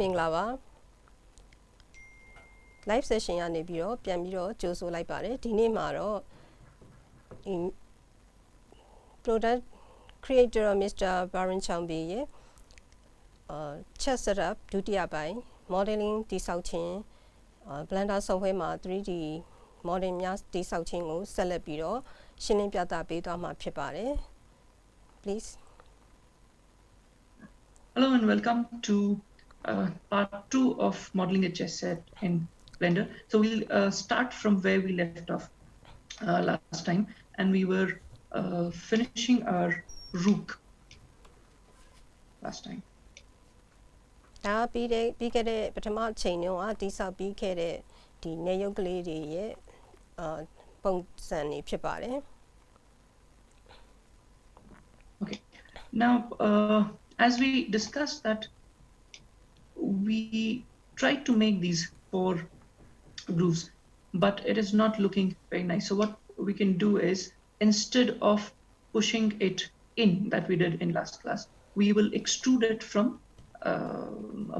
မင်္ဂလာပါ live session ကနေပြီးတော့ပြန်ပြီးတော့ကြိုဆိုလိုက်ပါတယ်ဒီနေ့မှာတော့ဒီ product creator Mr. Baron Changbi ရဲ့chat setup ဒုတိယပိုင်း modeling တိဆောက်ခြင်းBlender software မှာ 3D model များတိဆောက်ခြင်းကိုဆက်လက်ပြီးတော့ရှင်းလင်းပြသပေးသွားမှာဖြစ်ပါတယ် please Hello and welcome to part 2 of modeling a chess set in Blender. So we'll start from where we left off last time, and we were finishing our rook last time. ဒါပြီးခဲ့တဲ့ပထမအချိန်တုန်းကတိဆောက်ပြီးခဲ့တဲ့ဒီနေရုပ်ကလေးတွေရဲ့ပုံစံတွေဖြစ်ပါတယ် Okay. Now as we discussed that we tried to make these 4 grooves, but it is not looking very nice. So what we can do is, instead of pushing it in that we did in last class, we will extrude it from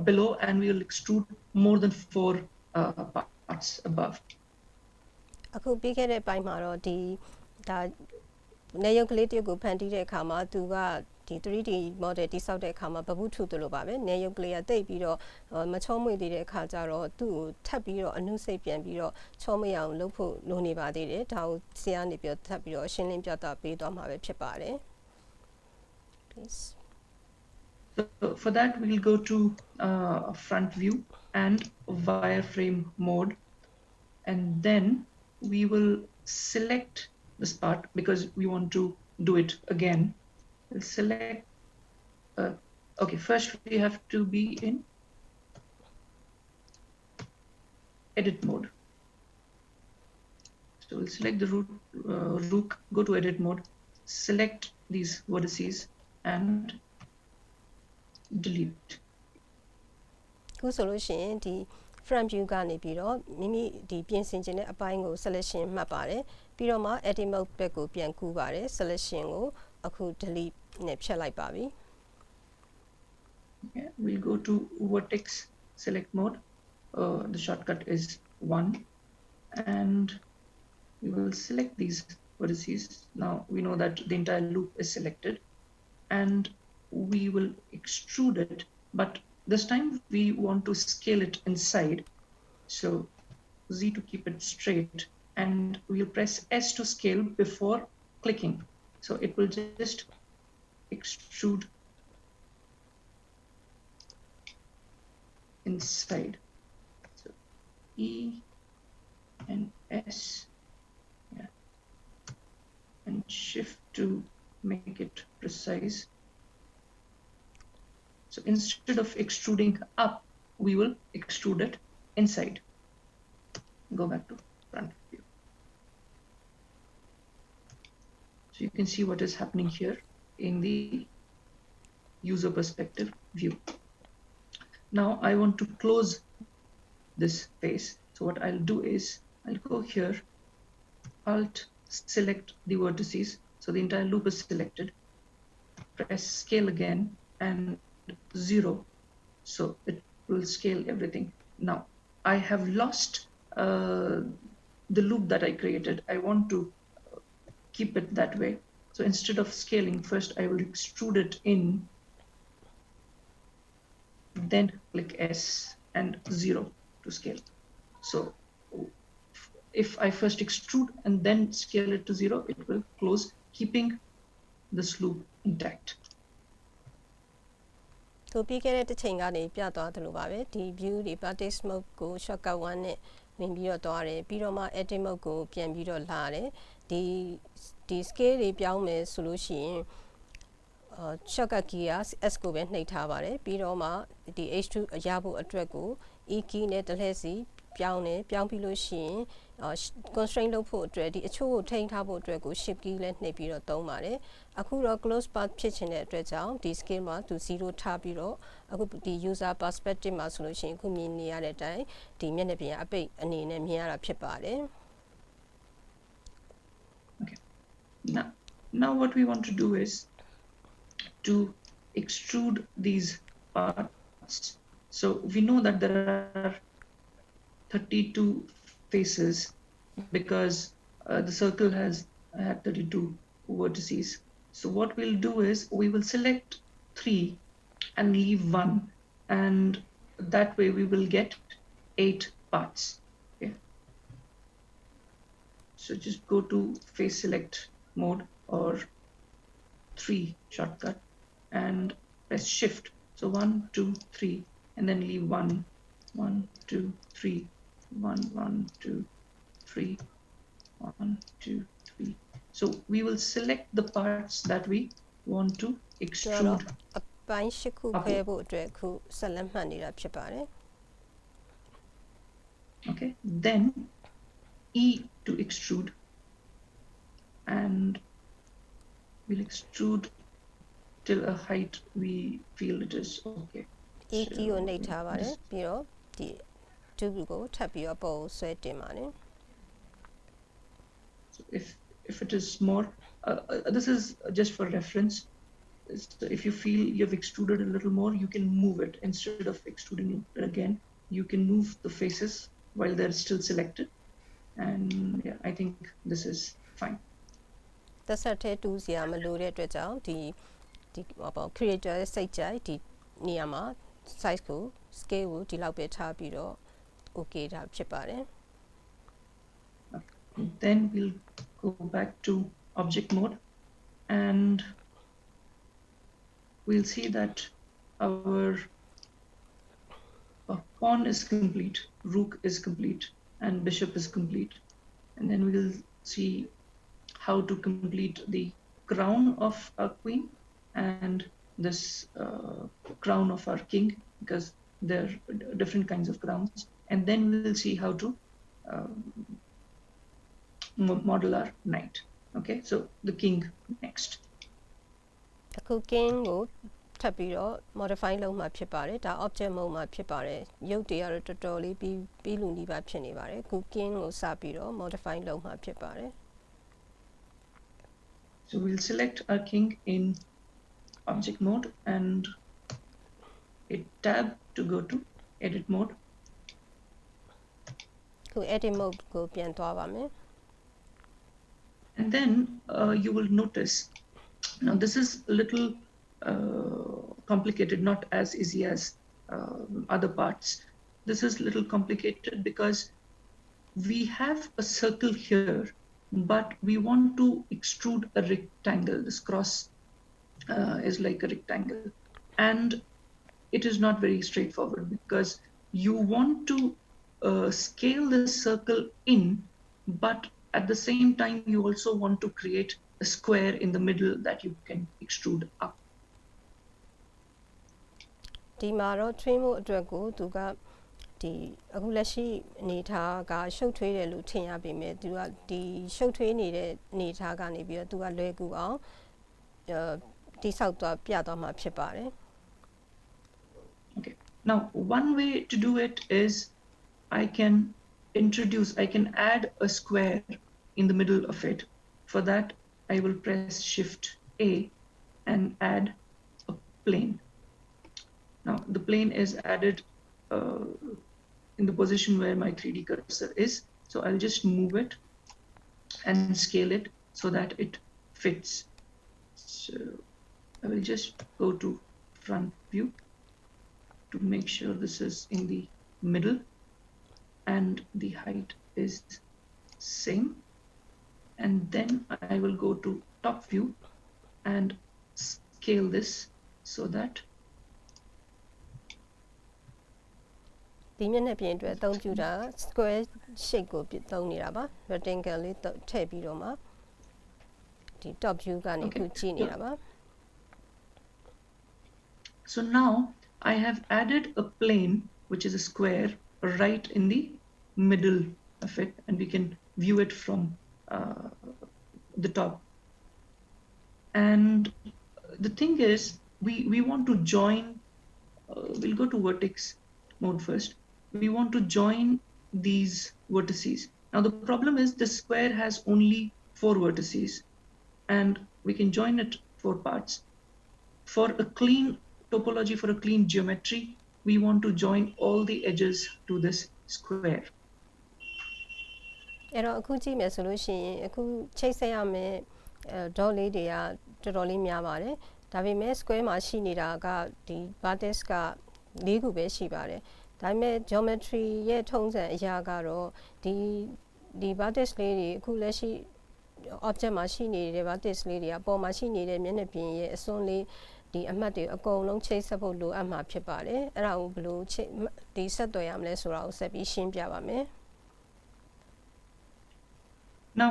below, and we will extrude more than 4 parts above. အခုပြီးခဲ့တဲ့ပိုင်းမှာတော့ဒီဒါနေရုပ်ကလေးတရုပ်ကိုဖန်တီးတဲ့အခါမှာသူကဒီ 3D model တိဆောက်တဲ့အခါမှာဘဘူးထုသလိုပါပဲနေရုပ်ကလေးကတိတ်ပြီးတော့မချောမွေ့သေးတဲ့အခါကျတော့သူ့ကိုထပ်ပြီးတော့အနုစိတ်ပြန်ပြီးတော့ချောမွေ့အောင်လုပ်ဖို့လိုနေပါသေးတယ်ဒါကိုဆရာနေပြီးတော့ထပ်ပြီးတော့ရှင်းလင်းပြသပေးသွားမှာပဲဖြစ်ပါတယ် please So for that we'll go to front view and wireframe mode, and then we will select this part because we want to do it again. We'll select okay, first we have to be in edit mode. So we'll select the rook, go to edit mode, select these vertices and delete. ခုဆိုလို့ရှိရင်ဒီ front view ကနေပြီးတော့မိမိဒီပြင်ဆင်ခြင်းတဲ့အပိုင်းကို selection မှတ်ပါတယ်ပြီးတော့မှ edit mode ဘက်ကိုပြန်ကူးပါတယ် selection ကိုအခု delete နဲ့ဖြတ်လိုက်ပါပြီ Okay, we'll go to vertex select mode. The shortcut is 1, and we will select these vertices. Now we know that the entire loop is selected, and we will extrude it, but this time we want to scale it inside. So Z to keep it straight, and we'll press S to scale before clicking. So it will just extrude inside. So E and S, yeah, and shift to make it precise. So instead of extruding up, we will extrude it inside. Go back to front view. So you can see what is happening here in the user perspective view. Now I want to close this face. So what I'll do is I'll go here, Alt select the vertices. So the entire loop is selected. Press scale again and 0. So it will scale everything. Now I have lost the loop that I created. I want to keep it that way. So instead of scaling, first I will extrude it in, then click S and 0 to scale. So if I first extrude and then scale it to 0, it will close, keeping this loop intact. ဆိုပြီးခဲ့တဲ့တစ်ချိန်ကနေပြသွားသလိုပါပဲဒီ view တွေ vertex mode ကို shortcut 1နဲ့ဝင်ပြီးတော့သွားတယ်ပြီးတော့မှ edit mode ကိုပြန်ပြီးတော့လာတယ်ဒီ scale တွေပြောင်းမယ်ဆိုလို့ရှိရင်shortcut key က S ကိုပဲနှိပ်ထားပါတယ်ပြီးတော့မှဒီ H2 ရဖို့အတွက်ကို E key နဲ့တစ်လှည့်စီပြောင်းပြီးလို့ရှိရင်constraint လုပ်ဖို့အတွက်ဒီအချို့ကိုထိန်းထားဖို့အတွက်ကို shift key နဲ့နှိပ်ပြီးတော့သုံးပါတယ်အခုတော့ close path ဖြစ်ခြင်းတဲ့အတွက်ကြောင့်ဒီ scale မှာသူ0ထားပြီးတော့အခုဒီ user perspective မှာဆိုလို့ရှိရင်အခုမြင်နေရတဲ့အတိုင်းဒီမျက်နှာပြင်အပိတ်အနေနဲ့မြင်ရတာဖြစ်ပါတယ် Okay. Now what we want to do is to extrude these parts. So we know that there are 32 faces because the circle has had 32 vertices. So what we'll do is we will select 3 and leave 1, and that way we will get 8 parts. Okay. So just go to face select mode or 3 shortcut and press shift. So 1, 2, 3, and then leave 1, 1, 2, 3, 1, 1, 2, 3, 1, 2, 3. So we will select the parts that we want to extrude. အပိုင်း၈ခုခွဲဖို့အတွက်ခုဆက်လက်မှတ်နေတာဖြစ်ပါတယ် Okay, then E to extrude, and we'll extrude till a height we feel it is okay. A key ကိုနှိပ်ထားပါတယ်ပြီးတော့ဒီ 2 ကိုထပ်ပြီးတော့ပေါ်ကိုဆွဲတင်ပါတယ် So if it is more, this is just for reference. If you feel you've extruded a little more, you can move it. Instead of extruding it again, you can move the faces while they're still selected. And yeah, I think this is fine. သက်ဆက်ထဲတူးစရာမလိုတဲ့အတွက်ကြောင့်ဒီပေါ့ creator ရဲ့စိတ်ကြိုက်ဒီနေရာမှာ size ကို scale ကိုဒီလောက်ပဲထားပြီးတော့ okay ဒါဖြစ်ပါတယ် Then we'll go back to object mode, and we'll see that our pawn is complete, rook is complete, and bishop is complete. And then we'll see how to complete the crown of our queen and this crown of our king, because there are different kinds of crowns. And then we'll see how to model our knight. Okay, so the king next. အခု king ကိုထပ်ပြီးတော့ modify လုပ်မှာဖြစ်ပါတယ်ဒါ object mode မှာဖြစ်ပါတယ်ရုပ်တွေကတော့တော်တော်လေးပြီးလူနီးပါဖြစ်နေပါတယ်အခု king ကိုစပြီးတော့ modify လုပ်မှာဖြစ်ပါတယ် So we'll select our king in object mode and hit tab to go to edit mode. အခု edit mode ကိုပြန်သွားပါမယ် And then you will notice, now this is a little complicated, not as easy as other parts. This is a little complicated because we have a circle here, but we want to extrude a rectangle. This cross is like a rectangle, and it is not very straightforward because you want to scale the circle in, but at the same time you also want to create a square in the middle that you can extrude up. ဒီမှာတော့ train ဖို့အတွက်ကိုသူကဒီအခုလက်ရှိအနေထားကရှုပ်ထွေးတယ်လို့ထင်ရပေမဲ့သူကဒီရှုပ်ထွေးနေတဲ့အနေထားကနေပြီးတော့သူကလွယ်ကူအောင်တိဆောက်သွားပြသွားမှာဖြစ်ပါတယ် Okay, now one way to do it is I can add a square in the middle of it. For that I will press shift A and add a plane. Now the plane is added in the position where my 3D cursor is, so I'll just move it and scale it so that it fits. So I will just go to front view to make sure this is in the middle and the height is same, and then I will go to top view and scale this so that ဒီမျက်နှာပြင်အတွက်အသုံးပြုတာ square shape ကိုသုံးနေတာပါ rectangle လေးထည့်ပြီးတော့မှဒီ top view ကနေခုကြည့်နေတာပါ So now I have added a plane, which is a square, right in the middle of it, and we can view it from the top. And the thing is, we want to join, we'll go to vertex mode first. We want to join these vertices. Now the problem is the square has only 4 vertices, and we can join it 4 parts. For a clean topology, for a clean geometry, we want to join all the edges to this square. အဲ့တော့အခုကြည့်မယ်ဆိုလို့ရှိရင်အခုချိတ်ဆက်ရမယ်ဒေါလေးတွေကတော်တော်လေးများပါတယ်ဒါပေမဲ့ square မှာရှိနေတာကဒီ vertex က၄ခုပဲရှိပါတယ်ဒါပေမဲ့ geometry ရဲ့ထုံးစံအရာကတော့ဒီ vertex လေးတွေအခုလက်ရှိ object မှာရှိနေတဲ့ vertex လေးတွေအပေါ်မှာရှိနေတဲ့မျက်နှာပြင်ရဲ့အစွန်းလေးဒီအမှတ်တွေအကုန်လုံးချိတ်ဆက်ဖို့လိုအပ်မှာဖြစ်ပါတယ်အဲ့ဒါကိုဘယ်လိုဒီဆက်သွယ်ရမလဲဆိုတာကိုဆက်ပြီးရှင်းပြပါမယ် Now,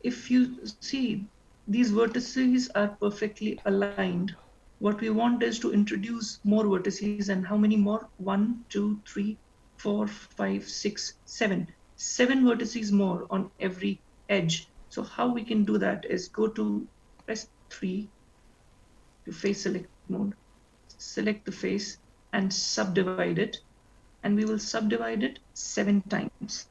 if you see these vertices are perfectly aligned, what we want is to introduce more vertices. And how many more? 1, 2, 3, 4, 5, 6, 7. 7 vertices more on every edge. So how we can do that is go to press 3 to face select mode, select the face and subdivide it. And we will subdivide it 7 times.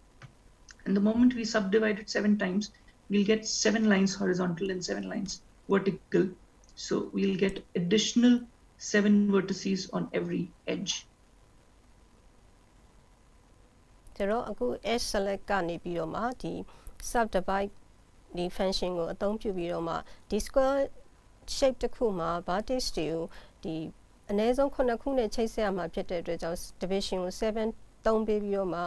And the moment we subdivide it 7 times, we'll get 7 lines horizontal and 7 lines vertical. So we'll get additional 7 vertices on every edge. ကျွန်တော်အခု edge select ကနေပြီးတော့မှဒီ subdivide ဒီ function ကိုအသုံးပြုပြီးတော့မှဒီ square shape တစ်ခုမှာ vertex တွေကိုဒီအနည်းဆုံး9ခုနဲ့ချိတ်ဆက်ရမှာဖြစ်တဲ့အတွက်ကြောင့် division ကို7သုံးပေးပြီးတော့မှ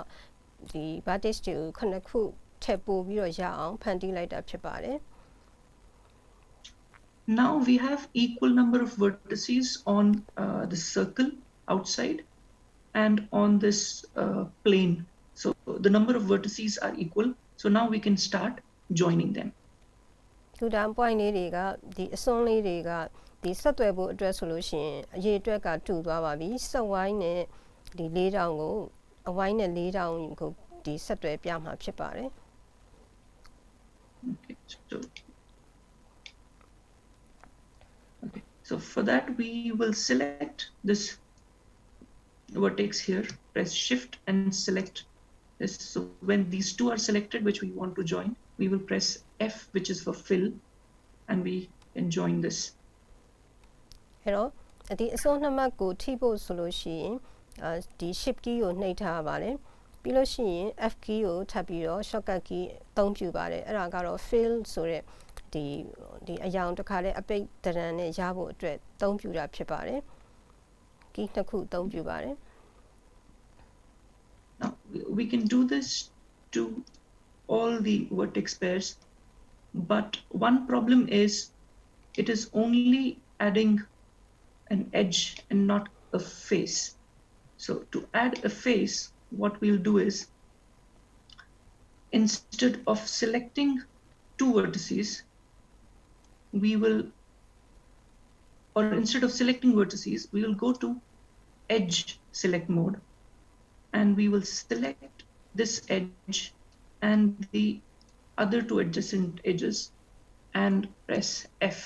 ဒီ vertex တွေကို9ခုထည့်ပို့ပြီးတော့ရအောင်ဖန်တီးလိုက်တာဖြစ်ပါတယ် Now we have equal number of vertices on the circle outside and on this plane. So the number of vertices are equal. So now we can start joining them. ဒီတန်း point လေးတွေကဒီအစွန်းလေးတွေကဒီဆက်သွယ်ဖို့အတွက်ဆိုလို့ရှိရင်အရေးအတွက်ကတူသွားပါပြီဆက်ဝိုင်းနဲ့ဒီ၄တောင်ကိုအဝိုင်းနဲ့၄တောင်ကိုဒီဆက်သွယ်ပြမှာဖြစ်ပါတယ် So for that we will select this vertex here, press shift and select this. So when these two are selected which we want to join, we will press F which is for fill and we can join this. အဲ့တော့ဒီအစွန်းနှစ်မှတ်ကိုထိဖို့ဆိုလို့ရှိရင်ဒီ shift key ကိုနှိပ်ထားပါတယ်ပြီးလို့ရှိရင် F key ကိုထပ်ပြီးတော့ shortcut key အသုံးပြုပါတယ်အဲ့ဒါကတော့ fill ဆိုတဲ့ဒီအရောင်တစ်ခါတည်းအပိတ်တရံနဲ့ရဖို့အတွက်အသုံးပြုတာဖြစ်ပါတယ် key နှစ်ခုအသုံးပြုပါတယ် Now we can do this to all the vertex pairs, but one problem is it is only adding an edge and not a face. So to add a face, what we'll do is instead of selecting 2 vertices, we will, or instead of selecting vertices, we will go to edge select mode and we will select this edge and the other 2 adjacent edges and press F.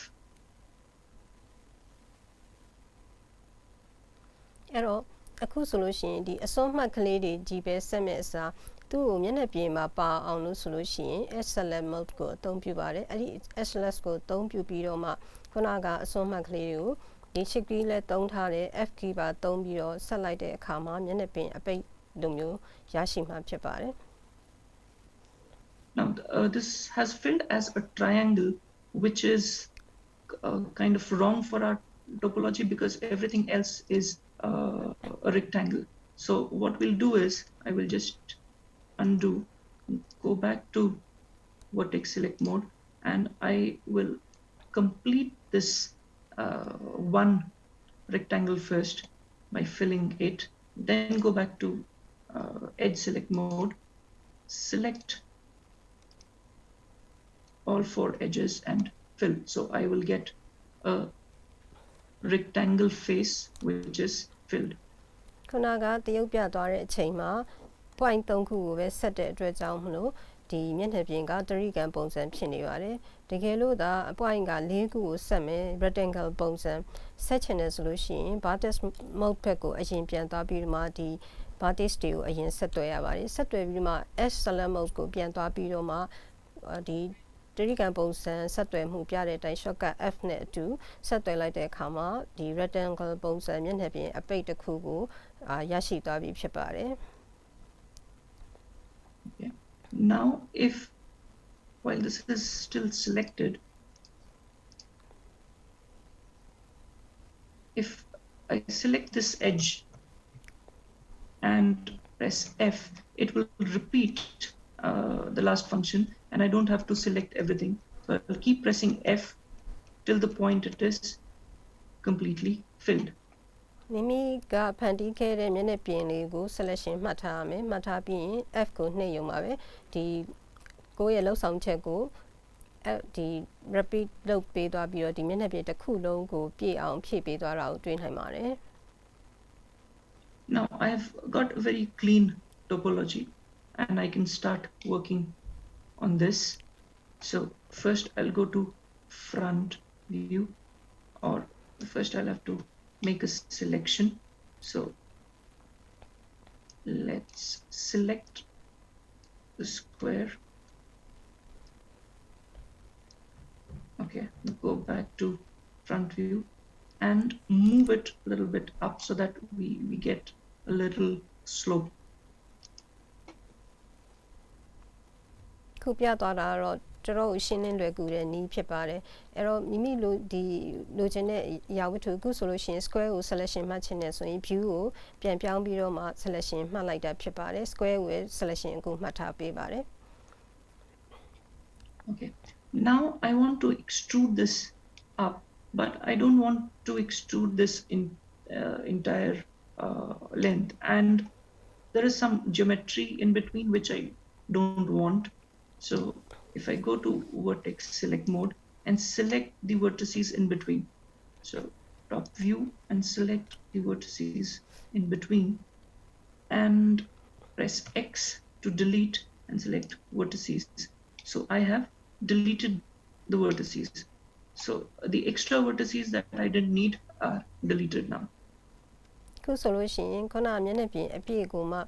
အဲ့တော့အခုဆိုလို့ရှိရင်ဒီအစွန်းမှတ်ကလေးတွေကြီးပဲဆက်မဲ့အစားသူ့ကိုမျက်နှာပြင်မှာပါအောင်လို့ဆိုလို့ရှိရင် select mode ကိုအသုံးပြုပါတယ်အဲ့ဒီ select ကိုအသုံးပြုပြီးတော့မှခုနကအစွန်းမှတ်ကလေးတွေကိုဒီ shift key နဲ့သုံးထားတဲ့ F key ပါသုံးပြီးတော့ဆက်လိုက်တဲ့အခါမှာမျက်နှာပြင်အပိတ်လိုမျိုးရရှိမှာဖြစ်ပါတယ် Now this has filled as a triangle, which is kind of wrong for our topology because everything else is a rectangle. So what we'll do is I will just undo, go back to vertex select mode, and I will complete this one rectangle first by filling it, then go back to edge select mode, select all 4 edges and fill. So I will get a rectangle face which is filled. ခုနကတရုပ်ပြသွားတဲ့အချိန်မှာ point 3ခုကိုပဲဆက်တဲ့အတွက်ကြောင့်မလို့ဒီမျက်နှာပြင်ကတရိကန်ပုံစံဖြစ်နေပါတယ်တကယ်လို့ဒါ point က4ခုကိုဆက်မယ် rectangle ပုံစံဆက်ချင်တယ်ဆိုလို့ရှိရင် vertex mode ဘက်ကိုအရင်ပြန်သွားပြီးတော့မှဒီ vertex တွေကိုအရင်ဆက်သွယ်ရပါတယ်ဆက်သွယ်ပြီးမှ S select mode ကိုပြန်သွားပြီးတော့မှဒီ တရိကန်ပုံစံဆက်သွယ်မှုပြတဲ့အတိုင်း shortcut F နဲ့အတူဆက်သွယ်လိုက်တဲ့အခါမှာဒီ rectangle ပုံစံမျက်နှာပြင်အပိတ်တစ်ခုကိုရရှိသွားပြီဖြစ်ပါတယ် Okay. Now if while this is still selected, if I select this edge and press F, it will repeat the last function and I don't have to select everything. So I'll keep pressing F till the point it is completely filled. မိမိကဖန်တီးခဲ့တဲ့မျက်နှာပြင်လေးကို selection မှတ်ထားရမယ်မှတ်ထားပြီးရင် F ကိုနှိပ်ရုံပါပဲဒီကိုယ့်ရဲ့လောက်ဆောင်ချက်ကိုဒီ repeat လုပ်ပေးသွားပြီးတော့ဒီမျက်နှာပြင်တစ်ခုလုံးကိုပြည့်အောင်ဖြည့်ပေးသွားတာကိုတွေ့နိုင်ပါတယ် Now I have got a very clean topology and I can start working on this. So first I'll go to front view, or first I'll have to make a selection. So let's select the square. Okay, go back to front view and move it a little bit up so that we get a little slope. ခုပြသွားတာတော့တော်တော်ရှင်းလင်းလွယ်ကူတဲ့နည်းဖြစ်ပါတယ်အဲ့တော့မိမိလိုချင်တဲ့အရာဝတ္ထုခုဆိုလို့ရှိရင် square ကို selection မှတ်ချင်တယ်ဆိုရင် view ကိုပြန်ပြောင်းပြီးတော့မှ selection မှတ်လိုက်တာဖြစ်ပါတယ် square ကို selection ကိုမှတ်ထားပေးပါတယ် Okay, now I want to extrude this up, but I don't want to extrude this in entire length, and there is some geometry in between which I don't want. So if I go to vertex select mode and select the vertices in between, so top view and select the vertices in between and press X to delete and select vertices. So I have deleted the vertices. So the extra vertices that I didn't need are deleted now. ခုဆိုလို့ရှိရင်ခုနမျက်နှာပြင်အပြည့်ကိုမှ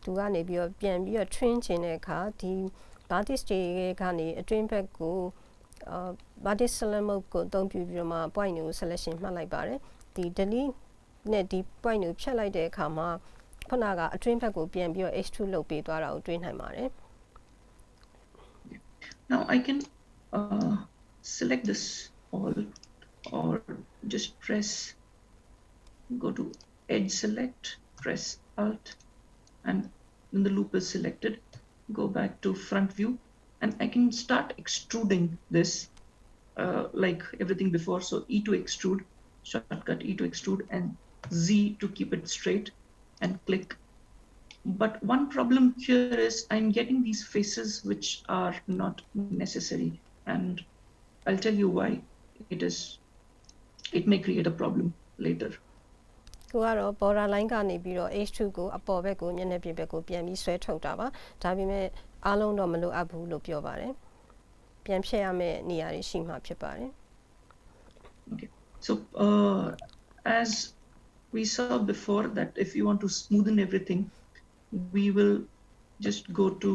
သူကနေပြီးတော့ပြန်ပြီးတော့ train ခြင်းတဲ့အခါဒီ vertex တွေကနေအတွင်းဘက်ကို vertex select mode ကိုအသုံးပြုပြီးတော့မှ point တွေကို selection မှတ်လိုက်ပါတယ်ဒီ delete နဲ့ဒီ point ကိုဖြတ်လိုက်တဲ့အခါမှာခုနကအတွင်းဘက်ကိုပြန်ပြီးတော့ extrude လုပ်ပေးသွားတာကိုတွေ့နိုင်ပါတယ် Now I can select this all or just press, go to edge select, press Alt, and then the loop is selected. Go back to front view and I can start extruding this like everything before. So E to extrude, shortcut E to extrude, and Z to keep it straight, and click. But one problem here is I'm getting these faces which are not necessary, and I'll tell you why it may create a problem later. ကိုကတော့ border line ကနေပြီးတော့ H2 ကိုအပေါ်ဘက်ကိုမျက်နှာပြင်ဘက်ကိုပြန်ပြီးဆွဲထုတ်တာပါဒါပေမဲ့အားလုံးတော့မလိုအပ်ဘူးလို့ပြောပါတယ်ပြန်ဖြည့်ရမယ့်နေရာတွေရှိမှဖြစ်ပါတယ် Okay, so as we saw before that if you want to smoothen everything, we will just go to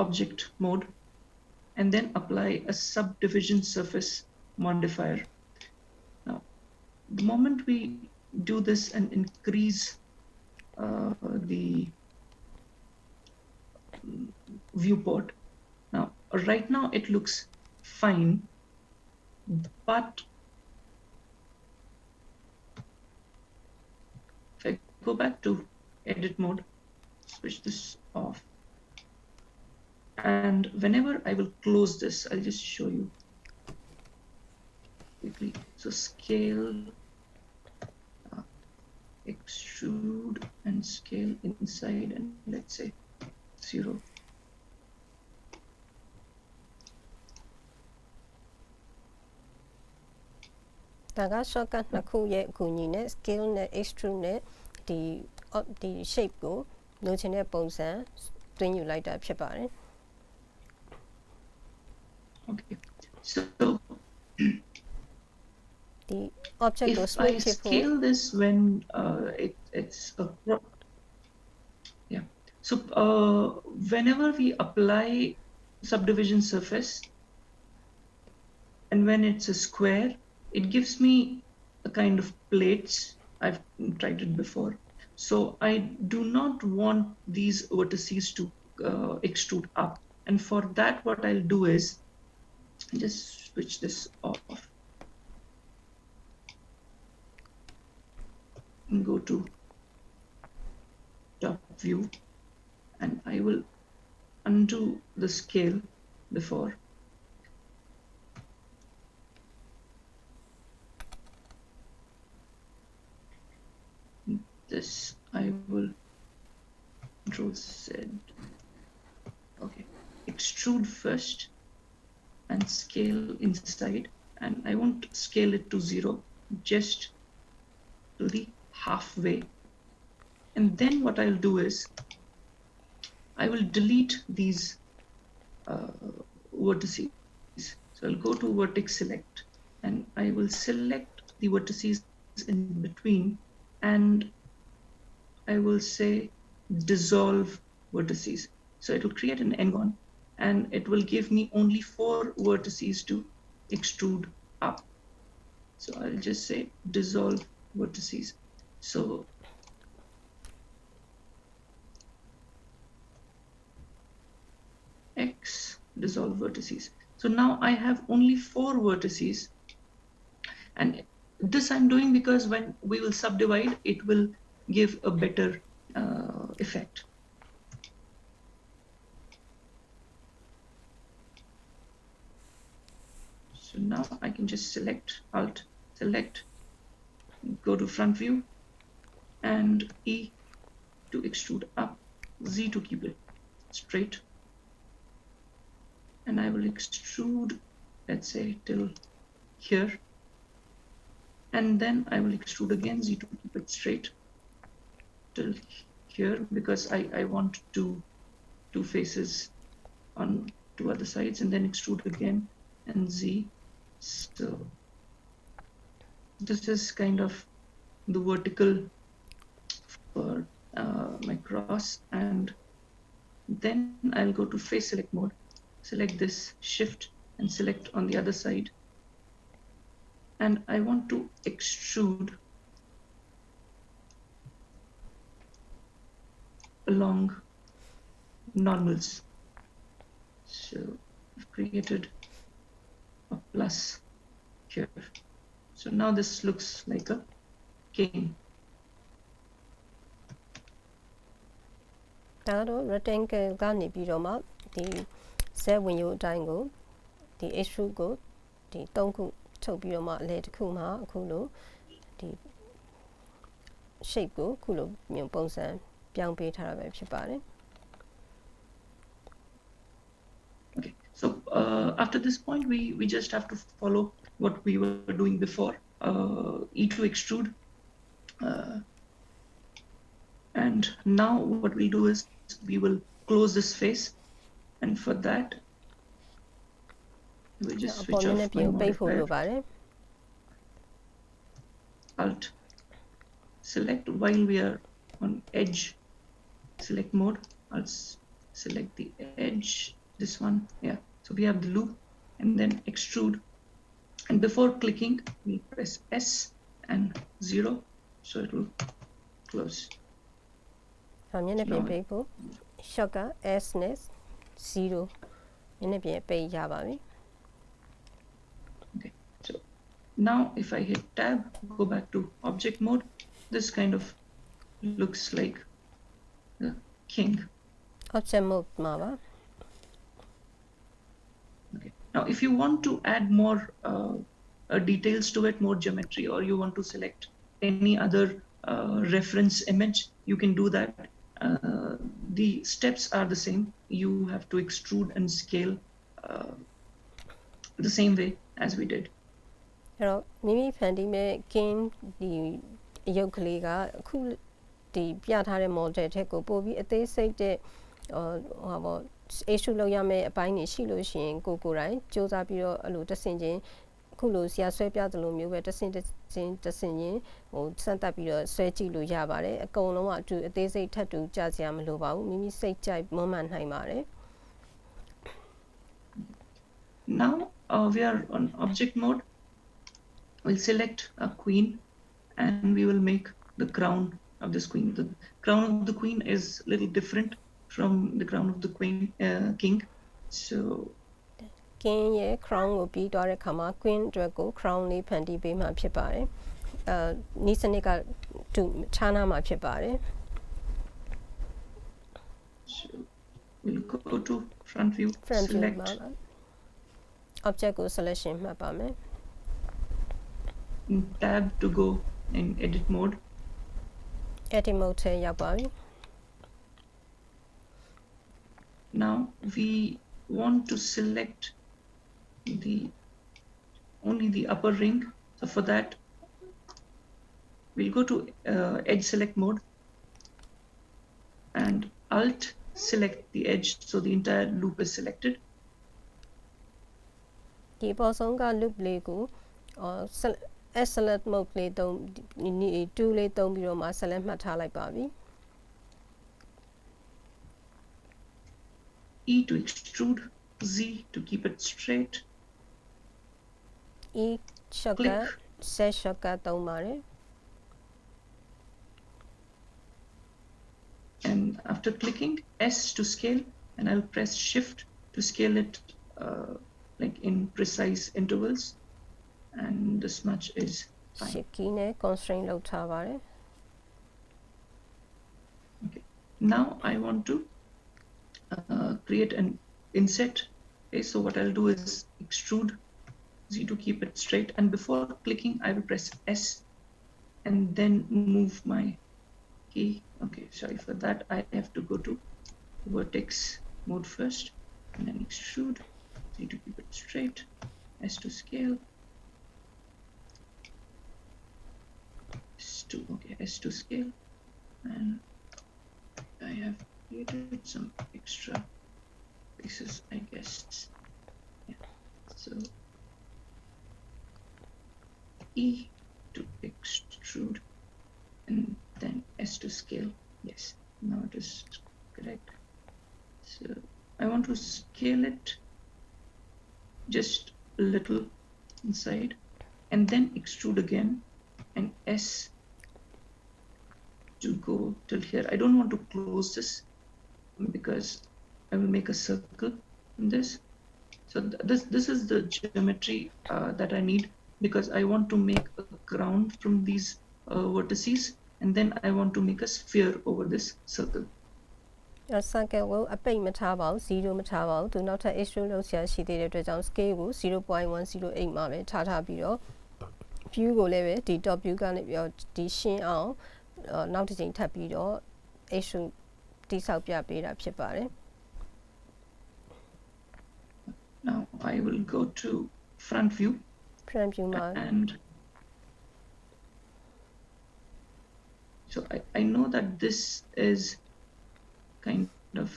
object mode and then apply a subdivision surface modifier. Now, the moment we do this and increase the viewport, now right now it looks fine, but if I go back to edit mode, switch this off, and whenever I will close this, I'll just show you quickly. So scale, extrude and scale inside, and let's say 0.ဒါက shortcut နှစ်ခုရဲ့အကူအညီနဲ့ scale နဲ့ extrude နဲ့ဒီ shape ကိုလိုချင်တဲ့ပုံစံသွင်းယူလိုက်တာဖြစ်ပါတယ် Okay, so the object if was I smooth scale this when it's a yeah, so whenever we apply subdivision surface. And when it's a square, it gives me a kind of plates. I've tried it before. So I do not want these vertices to extrude up. And for that, what I'll do is just switch this off and go to top view, and I will undo the scale before. This I will Control Z. Okay, extrude first and scale inside, and I won't scale it to 0, just to the halfway. And then what I'll do is I will delete these vertices. So I'll go to vertex select, and I will select the vertices in between, and I will say dissolve vertices. So it will create an n-gon, and it will give me only 4 vertices to extrude up. So I'll just say dissolve vertices. So X dissolve vertices. So now I have only 4 vertices, and this I'm doing because when we will subdivide, it will give a better effect. So now I can just select, Alt, select, go to front view, and E to extrude up, Z to keep it straight. And I will extrude, let's say, till here. And then I will extrude again, Z to keep it straight, till here, because I want two faces on 2 other sides, and then extrude again, and Z. So this is kind of the vertical for my cross. And then I'll go to face select mode, select this, shift, and select on the other side. And I want to extrude along normals. So I've created a plus here. So now this looks like a cane. ဒါကတော့ rectangle ကနေပြီးတော့မှဒီ Z ဝင်ရိုးအတိုင်းကိုဒီ extrude ကိုဒီ3ခုထုတ်ပြီးတော့မှအလဲတစ်ခုမှာအခုလိုဒီ shape ကိုအခုလိုမျိုးပုံစံပြောင်းပေးထားတာပဲဖြစ်ပါတယ် Okay, so after this point, we just have to follow what we were doing before. E to extrude. And now what we'll do is we will close this face, and for that we just switch off my modifier. Alt select while we are on edge select mode. I'll select the edge, this one, yeah. So we have the loop, and then extrude, and before clicking we press S and 0, so it will close. မျက်နှာပြင်ပိတ်ဖို့ shot က S နဲ့ 0 မျက်နှာပြင်ပိတ်ရပါပြီ Okay, so now if I hit tab, go back to object mode, this kind of looks like the king. object mode မှာပါ Okay, now if you want to add more details to it, more geometry, or you want to select any other reference image, you can do that. The steps are the same. You have to extrude and scale the same way as we did. အဲ့တော့မိမိဖန်တီးမဲ့ king ဒီအယုတ်ကလေးကအခုဒီပြထားတဲ့ model ထက်ကိုပိုပြီးအသေးစိတ်တဲ့ဟိုပါ issue လောက်ရမယ့်အပိုင်းတွေရှိလို့ရှိရင်ကိုယ်တိုင်စူးစမ်းပြီးတော့အဲ့လိုတဆင်ချင်းအခုလိုဆရာဆွဲပြသလိုမျိုးပဲတဆင်ချင်းဟိုစမ်းသပ်ပြီးတော့ဆွဲကြည့်လို့ရပါတယ်အကုန်လုံးကအသေးစိတ်ထပ်တူကြာစရာမလိုပါဘူးမိမိစိတ်ကြိုက်မွမ်းမံနိုင်ပါတယ် Now we are on object mode. We'll select a queen and we will make the crown of this queen. The crown of the queen is a little different from the crown of the king. So king ရဲ့ crown ကိုပြီးသွားတဲ့ခါမှာ queen အတွက်ကို crown လေးဖန်တီးပေးမှဖြစ်ပါတယ်နီးစနစ်ကတူခြားနားမှာဖြစ်ပါတယ် So we'll go to front view, front view select မှာ object ကို selection မှတ်ပါမယ် tab to go in edit mode. edit mode ထဲရောက်ပါပြီ Now we want to select only the upper ring. So for that we'll go to edge select mode and alt select the edge so the entire loop is selected. ဒီပေါ်ဆုံးက loop လေးကို S select mode လေးတုံး2လေးတုံးပြီးတော့မှ select မှတ်ထားလိုက်ပါပြီ E to extrude, Z to keep it straight. E shortcut set shortcut သုံးပါတယ် And after clicking S to scale, and I'll press shift to scale it like in precise intervals, and this much is fine. shift key နဲ့ constraint လုပ်ထားပါတယ် Okay. Now I want to create an inset. Okay, so what I'll do is extrude Z to keep it straight, and before clicking I will press S and then move my key. Okay, sorry for that. I have to go to vertex mode first and then extrude Z to keep it straight, S to scale, S to scale, and I have created some extra pieces, I guess. Yeah. So E to extrude and then S to scale. Yes, now it is correct. So I want to scale it just a little inside and then extrude again and S to go till here. I don't want to close this because I will make a circle in this. So this is the geometry that I need because I want to make a crown from these vertices and then I want to make a sphere over this circle. စံကဲကိုအပိတ်မထားပါဘူး0မထားပါဘူးသူနောက်ထပ် extrude လုပ်ဆရာရှိသေးတဲ့အတွက်ကြောင့် scale ကို 0.108 မှာပဲထားပြီးတော့ view ကိုလည်းပဲဒီ top view ကနေပြီးတော့ဒီရှင်းအောင်နောက်တစ်ချိန်ထပ်ပြီးတော့ extrude တိဆောက်ပြပေးတာဖြစ်ပါတယ် Now I will go to front viewမှာ and so I know that this is kind of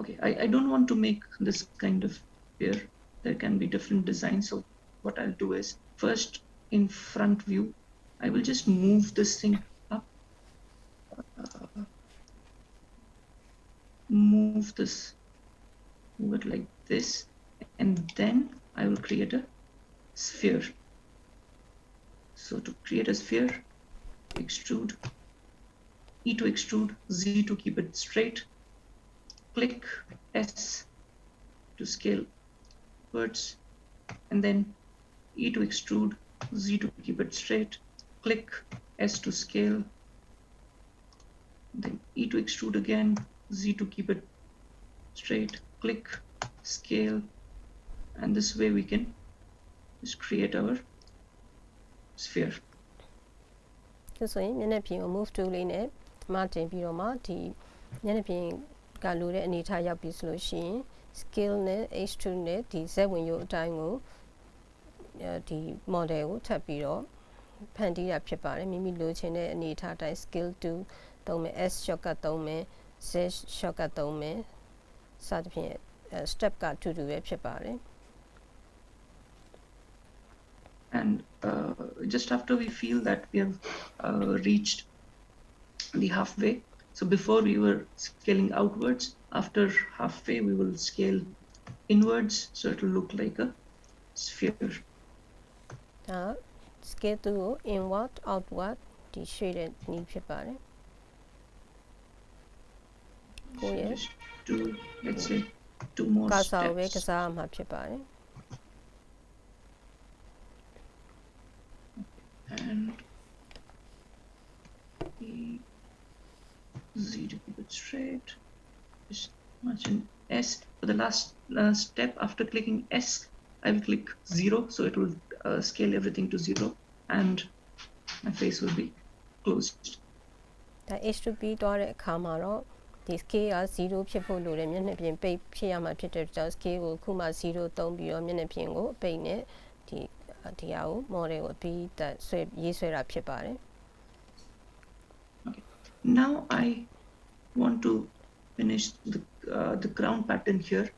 okay, I don't want to make this kind of here. There can be different designs. So what I'll do is first in front view, I will just move this thing up, move it like this, and then I will create a sphere. So to create a sphere, extrude, E to extrude, Z to keep it straight, click S to scale upwards, and then E to extrude, Z to keep it straight, click S to scale, then E to extrude again, Z to keep it straight, click, scale, and this way we can just create our sphere. ဆိုရင်မျက်နှာပြင်ကို move tool လေးနဲ့မတင်ပြီးတော့မှဒီမျက်နှာပြင်ကလိုတဲ့အနေထားရောက်ပြီဆိုလို့ရှိရင် scale နဲ့ extrude နဲ့ဒီ Z ဝင်ရိုးအတိုင်းကိုဒီ model ကိုထပ်ပြီးတော့ဖန်တီးရဖြစ်ပါတယ်မိမိလိုချင်တဲ့အနေထားအတိုင်း scale to သုံးမယ် S shortcut သုံးမယ် Z shortcut သုံးမယ်စသဖြင့် step ကတူတူပဲဖြစ်ပါတယ် And just after we feel that we have reached the halfway, So before we were scaling outwards, after halfway we will scale inwards, so it will look like a sphere. ဒါ scale 2ကို inward outward ဒီရွှေ့တဲ့နည်းဖြစ်ပါတယ် ကိုယ့်ရဲ့ Just do, let's say, 2 more ကာဆာကိုပဲ steps. ကစားရမှာဖြစ်ပါတယ် And Z to keep it straight. Just much in S. For the last step, after clicking S, I will click 0, so it will scale everything to 0, and my face will be closed. ဒါ H to B တွားတဲ့အခါမှာတော့ဒီ scale က0ဖြစ်ဖို့လိုတယ်မျက်နှာပြင်ပိတ်ဖြစ်ရမှာဖြစ်တဲ့ကြောင့် scale ကိုခုမှ0သုံးပြီးတော့မျက်နှာပြင်ကိုအပိတ်နဲ့ဒီဟာကို model ကိုပြီးတက်ဆွဲရေးဆွဲတာဖြစ်ပါတယ် Okay. Now I want to finish the ground pattern here,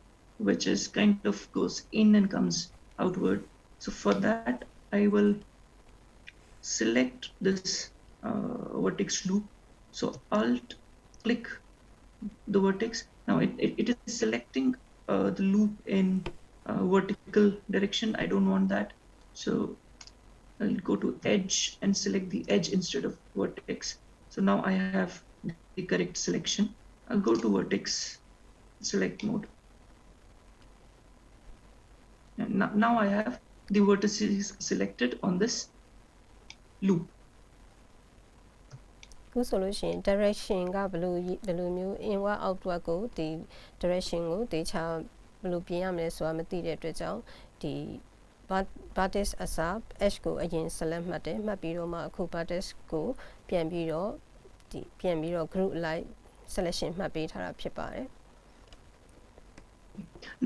which is kind of goes in and comes outward. So for that, I will select this vertex loop. So Alt click the vertex. Now it is selecting the loop in vertical direction. I don't want that. So I'll go to edge and select the edge instead of vertex. So now I have the correct selection. I'll go to vertex select mode. And now I have the vertices selected on this loop. ခုဆိုလို့ရှိရင် direction ကဘယ်လိုမျိုး inward outward ကိုဒီ direction ကိုတေချာဘယ်လိုပြင်ရမလဲဆိုတာမသိတဲ့အတွက်ကြောင့်ဒီ vertex အစား edge ကိုအရင် select မှတ်တယ်မှတ်ပြီးတော့မှအခု vertex ကိုပြန်ပြီးတော့ group လိုက် selection မှတ်ပေးထားတာဖြစ်ပါတယ်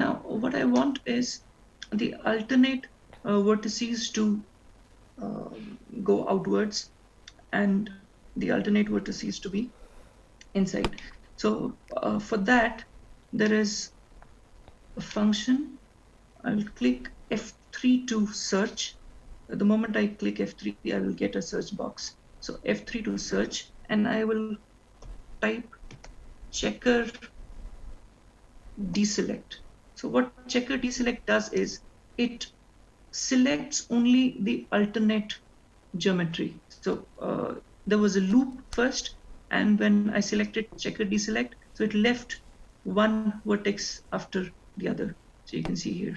Now what I want is the alternate vertices to go outwards and the alternate vertices to be inside. So for that there is a function. I'll click F3 to search. At the moment I click F3, I will get a search box. So F3 to search, and I will type checker deselect. So what checker deselect does is it selects only the alternate geometry. So there was a loop first, and when I selected checker deselect, so it left one vertex after the other. So you can see here.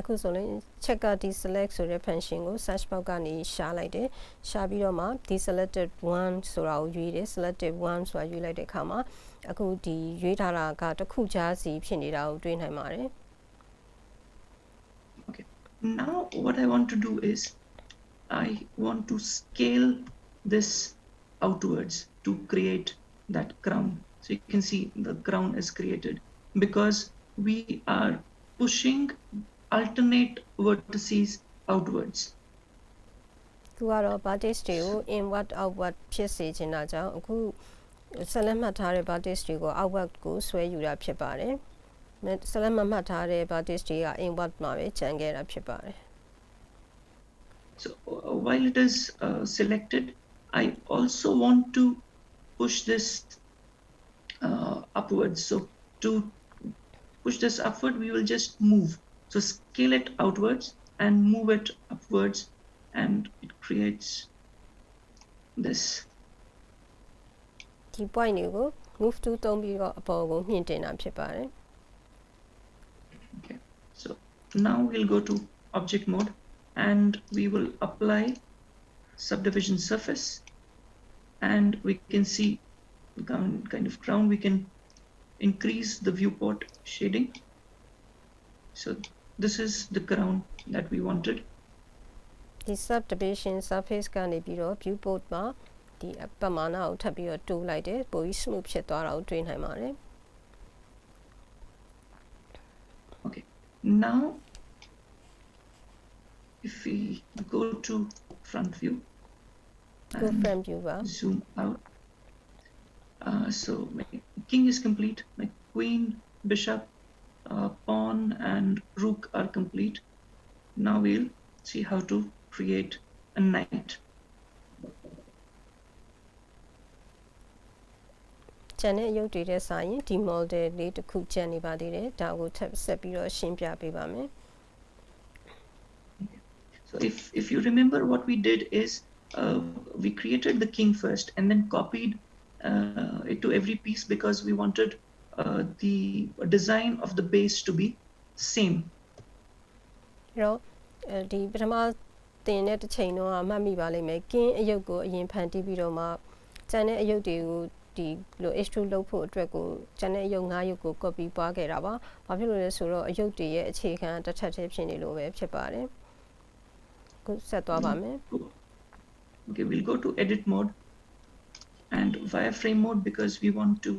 အခုဆိုရင် checker deselect ဆိုတဲ့ function ကို search box ကနေရှာလိုက်တယ်ရှာပြီးတော့မှ deselected 1ဆိုတာကိုရွေးတယ် selected 1ဆိုတာရွေးလိုက်တဲ့အခါမှာအခုဒီရွေးထားတာကတစ်ခုကြားစီဖြစ်နေတာကိုတွေ့နိုင်ပါတယ် Okay. Now what I want to do is I want to scale this outwards to create that crown. So you can see the crown is created because we are pushing alternate vertices outwards. သူကတော့ vertex တွေကို inward outward ဖြစ်စေချင်တာကြောင့်အခု select မှတ်ထားတဲ့ vertex တွေကို outward ကိုဆွဲယူတာဖြစ်ပါတယ် select မှတ်ထားတဲ့ vertex တွေက inward မှာပဲကျန်ခဲ့တာဖြစ်ပါတယ် So while it is selected, I also want to push this upwards. So to push this upward, we will just move. So scale it outwards and move it upwards, and it creates this. ဒီ point တွေကို move to သုံးပြီးတော့အပေါ်ကိုမြင့်တင်တာဖြစ်ပါတယ် Okay. So now we'll go to object mode, and we will apply subdivision surface, and we can see kind of crown. We can increase the viewport shading. So this is the crown that we wanted. ဒီ subdivision surface ကနေပြီးတော့ viewport မှာဒီပမာဏကိုထပ်ပြီးတော့တိုးလိုက်တယ်ပိုပြီး smooth ဖြစ်သွားတာကိုတွေ့နိုင်ပါတယ် Okay. Now if we go to front view, go and front view ပါ zoom out. So my king is complete, my queen, bishop, pawn and rook are complete. Now we'll see how to create a knight. ကျန်တဲ့အရုပ်တွေတဲ့စာရင်ဒီ model လေးတစ်ခုကျန်နေပါသေးတယ်ဒါကိုထပ်ဆက်ပြီးတော့ရှင်းပြပေးပါမယ် So if you remember what we did is we created the king first and then copied it to every piece because we wanted the design of the base to be same. အဲ့တော့ဒီပထမသင်တဲ့တစ်ချိန်တော့မှတ်မိပါလိမ့်မယ်ကင်းအရုပ်ကိုအရင်ဖန်တီးပြီးတော့မှကျန်တဲ့အရုပ်တွေကိုဒီလို extrude လုပ်ဖို့အတွက်ကိုကျန်တဲ့အရုပ်5ရုပ်ကို copy ပွားခဲ့တာပါဘာဖြစ်လို့လဲဆိုတော့အရုပ်တွေရဲ့အခြေခံတစ်ထပ်တည်းဖြစ်နေလို့ပဲဖြစ်ပါတယ်ခုဆက်သွားပါမယ် Okay, we'll go to edit mode and wireframe mode because we want to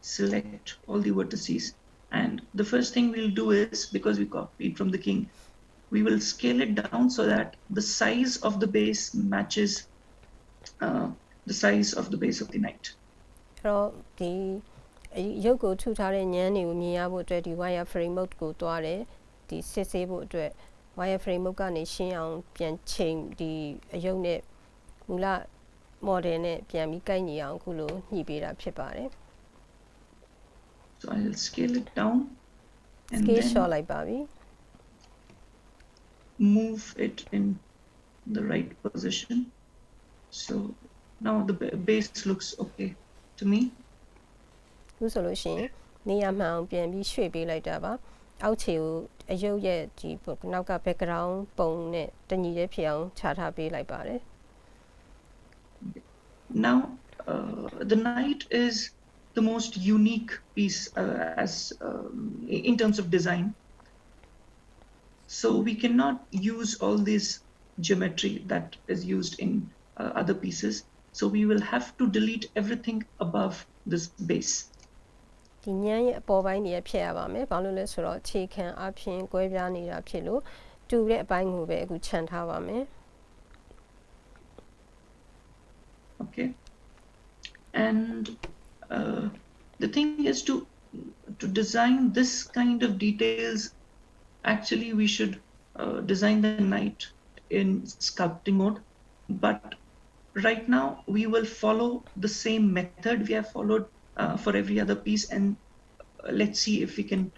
select all the vertices. And the first thing we'll do is, because we copied from the king, we will scale it down so that the size of the base matches the size of the base of the knight. အဲ့တော့ဒီရုပ်ကိုထုထားတဲ့ညမ်းတွေကိုမြင်ရဖို့အတွက်ဒီ wireframe mode ကိုတွားတယ်ဒီစစ်ဆေးဖို့အတွက် wireframe mode ကနေရှင်းအောင်ပြန်ချိန်ဒီအရုပ်နဲ့မူလ model နဲ့ပြန်ပြီးကိုက်ညီအောင်ခုလိုညှိပေးတာဖြစ်ပါတယ် So I'll scale it down and scale then short လိုက်ပါပြီ move it in the right position. So now the base looks okay to me. ခုဆိုလို့ရှိရင်နေရာမှန်အောင်ပြန်ပြီးရွှေ့ပေးလိုက်တာပါအောက်ခြေကိုအရုပ်ရဲ့ဒီနောက်က background ပုံနဲ့တညီတဲ့ဖြစ်အောင်ခြားထားပေးလိုက်ပါတယ် Now the knight is the most unique piece as in terms of design. So we cannot use all this geometry that is used in other pieces. So we will have to delete everything above this base. ဒီညမ်းရဲ့အပေါ်ပိုင်းတွေဖြတ်ရပါမယ်ဘာလို့လဲဆိုတော့အခြေခံအပြင်ကွဲပြားနေတာဖြစ်လို့တူတဲ့အပိုင်းကိုပဲအခုခြံထားပါမယ် Okay, and the thing is to design this kind of details. Actually, we should design the knight in sculpting mode, but right now we will follow the same method we have followed for every other piece, and let's see if we can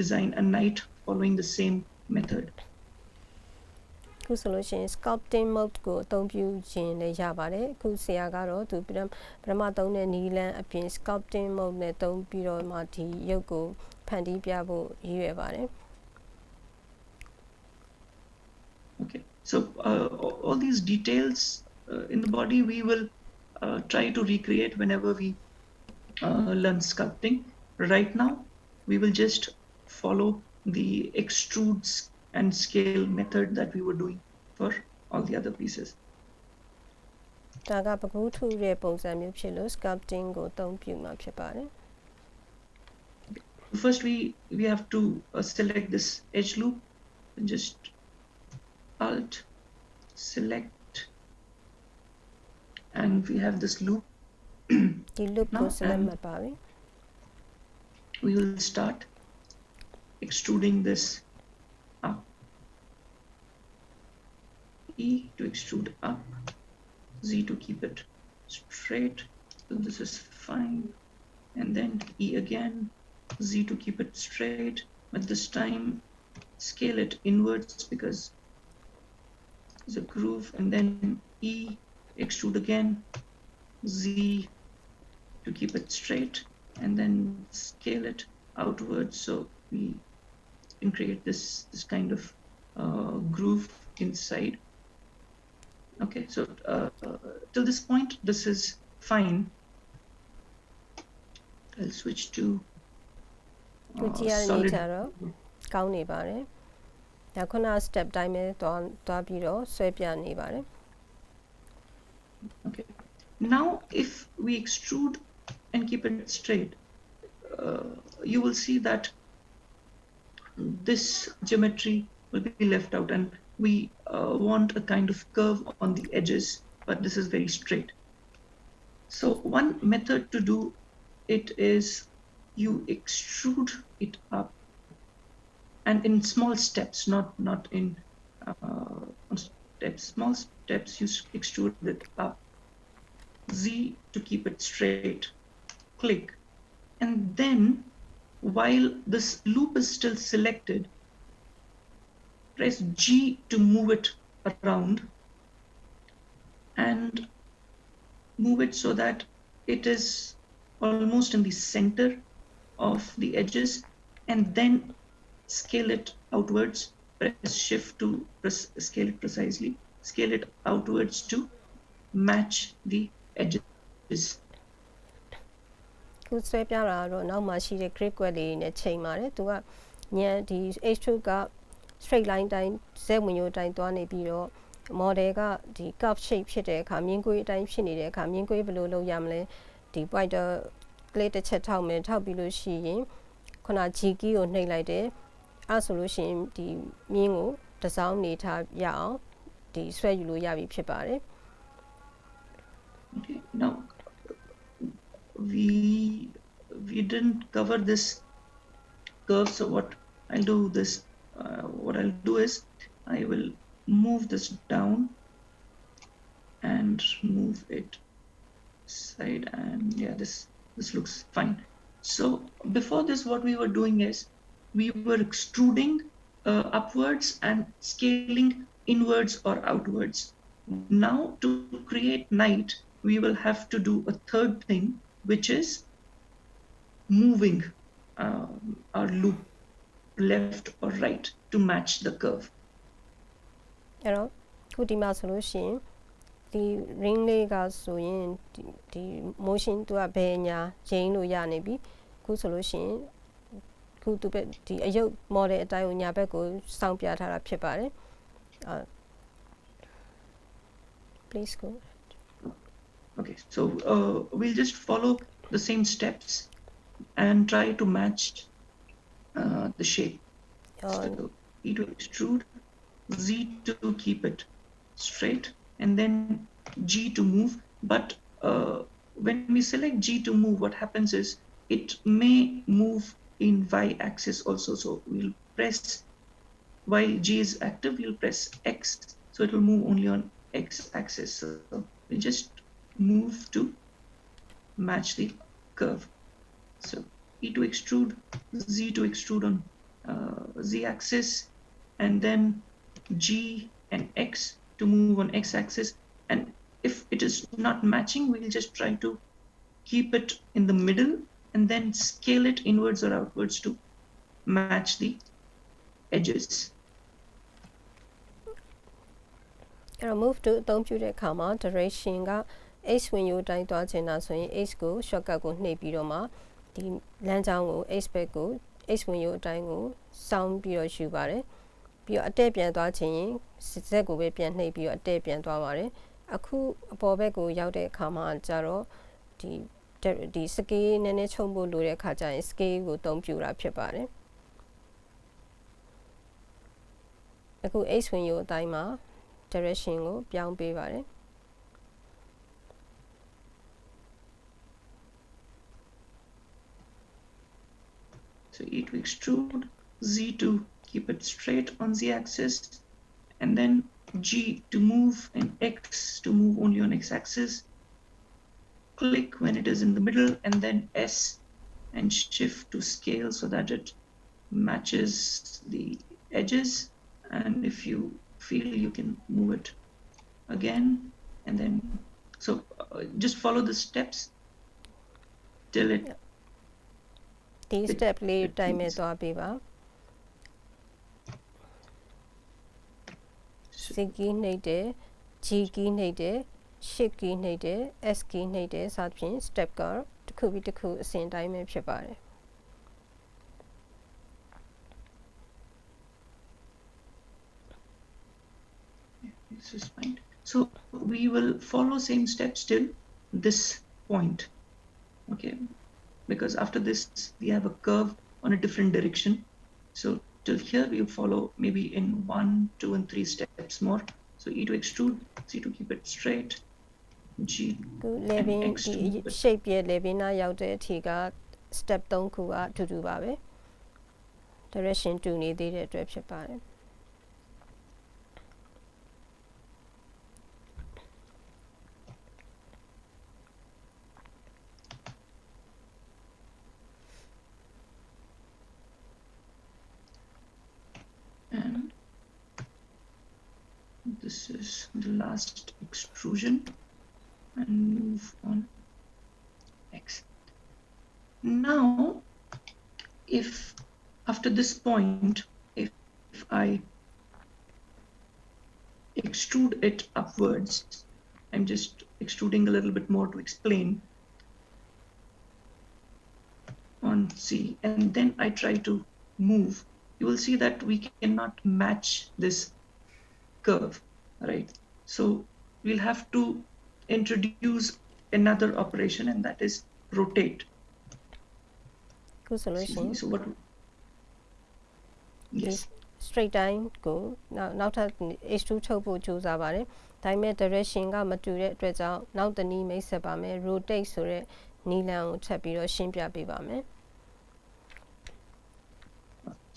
design a knight following the same method. ခုဆိုလို့ရှိရင် sculpting mode ကိုအသုံးပြုခြင်းလည်းရပါတယ်အခုဆရာကတော့သူပထမသုံးတဲ့နီလန်းအပြင် sculpting mode နဲ့သုံးပြီးတော့မှဒီရုပ်ကိုဖန်တီးပြဖို့ရည်ရွယ်ပါတယ် Okay, so all these details in the body we will try to recreate whenever we learn sculpting. Right now we will just follow the extrudes and scale method that we were doing for all the other pieces. ဒါကပကူးထုတဲ့ပုံစံမျိုးဖြစ်လို့ sculpting ကိုအသုံးပြုမှာဖြစ်ပါတယ် First we have to select this edge loop and just alt select and we have this loop ဒီ loop ကို select မှတ်ပါပြီ we will start extruding this up E to extrude up Z to keep it straight so this is fine and then E again Z to keep it straight but this time scale it inwards because there's a groove and then E extrude again Z to keep it straight and then scale it outwards so we can create this kind of groove inside. Okay, so till this point this is fine. I'll switch to solid. ကောင်းနေပါတယ်ဒါခုန step တိုင်းပဲသွားပြီးတော့ဆွဲပြနေပါတယ် Okay, now if we extrude and keep it straight you will see that this geometry will be left out and we want a kind of curve on the edges but this is very straight. So one method to do it is you extrude it up and in small steps not in steps small steps you extrude it up Z to keep it straight click, and then while this loop is still selected, press G to move it around and move it so that it is almost in the center of the edges, and then scale it outwards. Press Shift to scale it precisely. Scale it outwards to match the edges. ခုဆွဲပြတာကတော့နောက်မှာရှိတဲ့ grid ကွက်လေးနဲ့ချိန်ပါတယ်သူကညံဒီ H2 က straight line တိုင်း Z ဝင်ရိုးတိုင်းသွားနေပြီးတော့ model ကဒီ curve shape ဖြစ်တဲ့အခါမြင်းကွေးအတိုင်းဖြစ်နေတဲ့အခါမြင်းကွေးဘယ်လိုလုပ်ရမလဲဒီ pointer ကလေးတစ်ချက်ထောက်မယ်ထောက်ပြီးလို့ရှိရင်ခုန G key ကိုနှိပ်လိုက်တယ်အဲ့ဆိုလို့ရှိရင်ဒီမြင်းကိုတစ်စောင်းနေထားရအောင်ဒီဆွဲယူလို့ရပြီဖြစ်ပါတယ် Okay, now we didn't cover this curve, so what I'll do is I will move this down and move it side, and yeah, this looks fine. So before this, what we were doing is we were extruding upwards and scaling inwards or outwards. Now to create night, we will have to do a third thing, which is moving our loop left or right to match the curve. အဲ့တော့ခုဒီမှာဆိုလို့ရှိရင်ဒီ ring လေးကဆိုရင်ဒီ motion သူကဘယ်ညာချိန်လို့ရနေပြီခုဆိုလို့ရှိရင်ခုသူပဲဒီအယုတ် model အတိုင်းကိုညာဘက်ကိုစောင့်ပြထားတာဖြစ်ပါတယ် please go Okay, so we'll just follow the same steps and try to match the shape. So E to extrude, Z to keep it straight, and then G to move. But when we select G to move, what happens is it may move in y-axis also. So we'll press, while G is active, we'll press X, so it will move only on x-axis. So we just move to match the curve. So E to extrude, Z to extrude on z-axis, and then G and X to move on x-axis. And if it is not matching, we'll just try to keep it in the middle and then scale it inwards or outwards to match the edges. အဲ့တော့ move to အသုံးပြုတဲ့အခါမှာ direction က H ဝင်ရိုးတိုင်းသွားချင်တာဆိုရင် H ကို shortcut ကိုနှိပ်ပြီးတော့မှဒီလမ်းကြောင်းကို H ဘက်ကို H ဝင်ရိုးအတိုင်းကိုစောင်းပြီးတော့ယူပါတယ်ပြီးတော့အတက်ပြန်သွားချင်ရင် Z ကိုပဲပြန်နှိပ်ပြီးတော့အတက်ပြန်သွားပါတယ်အခုအပေါ်ဘက်ကိုရောက်တဲ့အခါမှာကျတော့ဒီ scale နည်းနည်းချုံဖို့လိုတဲ့အခါကျရင် scale ကိုသုံးပြတာဖြစ်ပါတယ်အခု H ဝင်ရိုးအတိုင်းမှာ direction ကိုပြောင်းပေးပါတယ် So E to extrude, Z to keep it straight on z-axis, and then G to move and X to move only on x-axis. Click when it is in the middle, and then S and Shift to scale so that it matches the edges. And if you feel, you can move it again, and then so just follow the steps till it. ဒီ step လေးတိုင်းမဲ့သွားပေးပါ C key နှိပ်တယ် G key နှိပ်တယ် Shift key နှိပ်တယ် S key နှိပ်တယ်စသဖြင့် step ကတစ်ခုပြီးတစ်ခုအစဉ်တိုင်းပဲဖြစ်ပါတယ် This is fine. So we will follow same steps till this point. Okay. Because after this we have a curve on a different direction, so till here we follow maybe in 1, 2 and 3 steps more. So E to extrude, C to keep it straight, G and X to move it. shape ရဲ့ level နာရောက်တဲ့အထိက step 3ခုကအတူတူပါပဲ direction တူနေသေးတဲ့အတွက်ဖြစ်ပါတယ် So This is the last extrusion and move on X. Now, if after this point, if I extrude it upwards, I'm just extruding a little bit more to explain on C, and then I try to move, you will see that we cannot match this curve, right? So we'll have to introduce another operation, and that is rotate. Good solution. So what? Yes. Straight line ကိုနောက်ထပ် H2 ထုတ်ဖို့ကြိုးစားပါတယ်။ဒါပေမဲ့ direction ကမတူတဲ့အတွက်ကြောင့်နောက်တစ်နည်းမိတ်ဆက်ပါမယ်။ rotate ဆိုတဲ့နည်းလမ်းကိုထပ်ပြီးတော့ရှင်းပြပေးပါမယ်။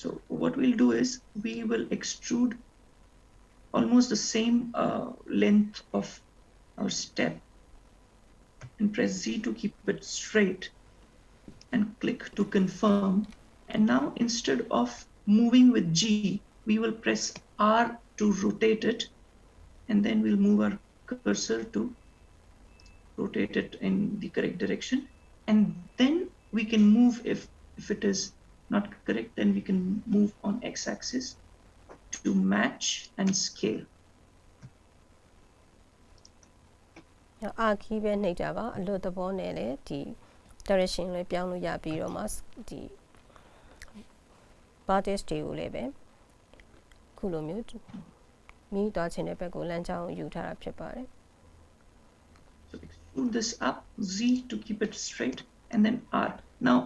So what we'll do is we will extrude almost the same length of our step and press Z to keep it straight and click to confirm. And now instead of moving with G, we will press R to rotate it, and then we'll move our cursor to rotate it in the correct direction. And then we can move if it is not correct, then we can move on X-axis to match and scale. အာခီးပဲနှိပ်တာပါအလွတ်သဘောနဲ့လည်းဒီ direction လေးပြောင်းလို့ရပြီးတော့မှဒီ vertex တွေကိုလည်းပဲခုလိုမျိုးမိသွားခြင်းတဲ့ဘက်ကိုလမ်းကြောင်းယူထားတာဖြစ်ပါတယ် So extrude this up, Z to keep it straight, and then R. Now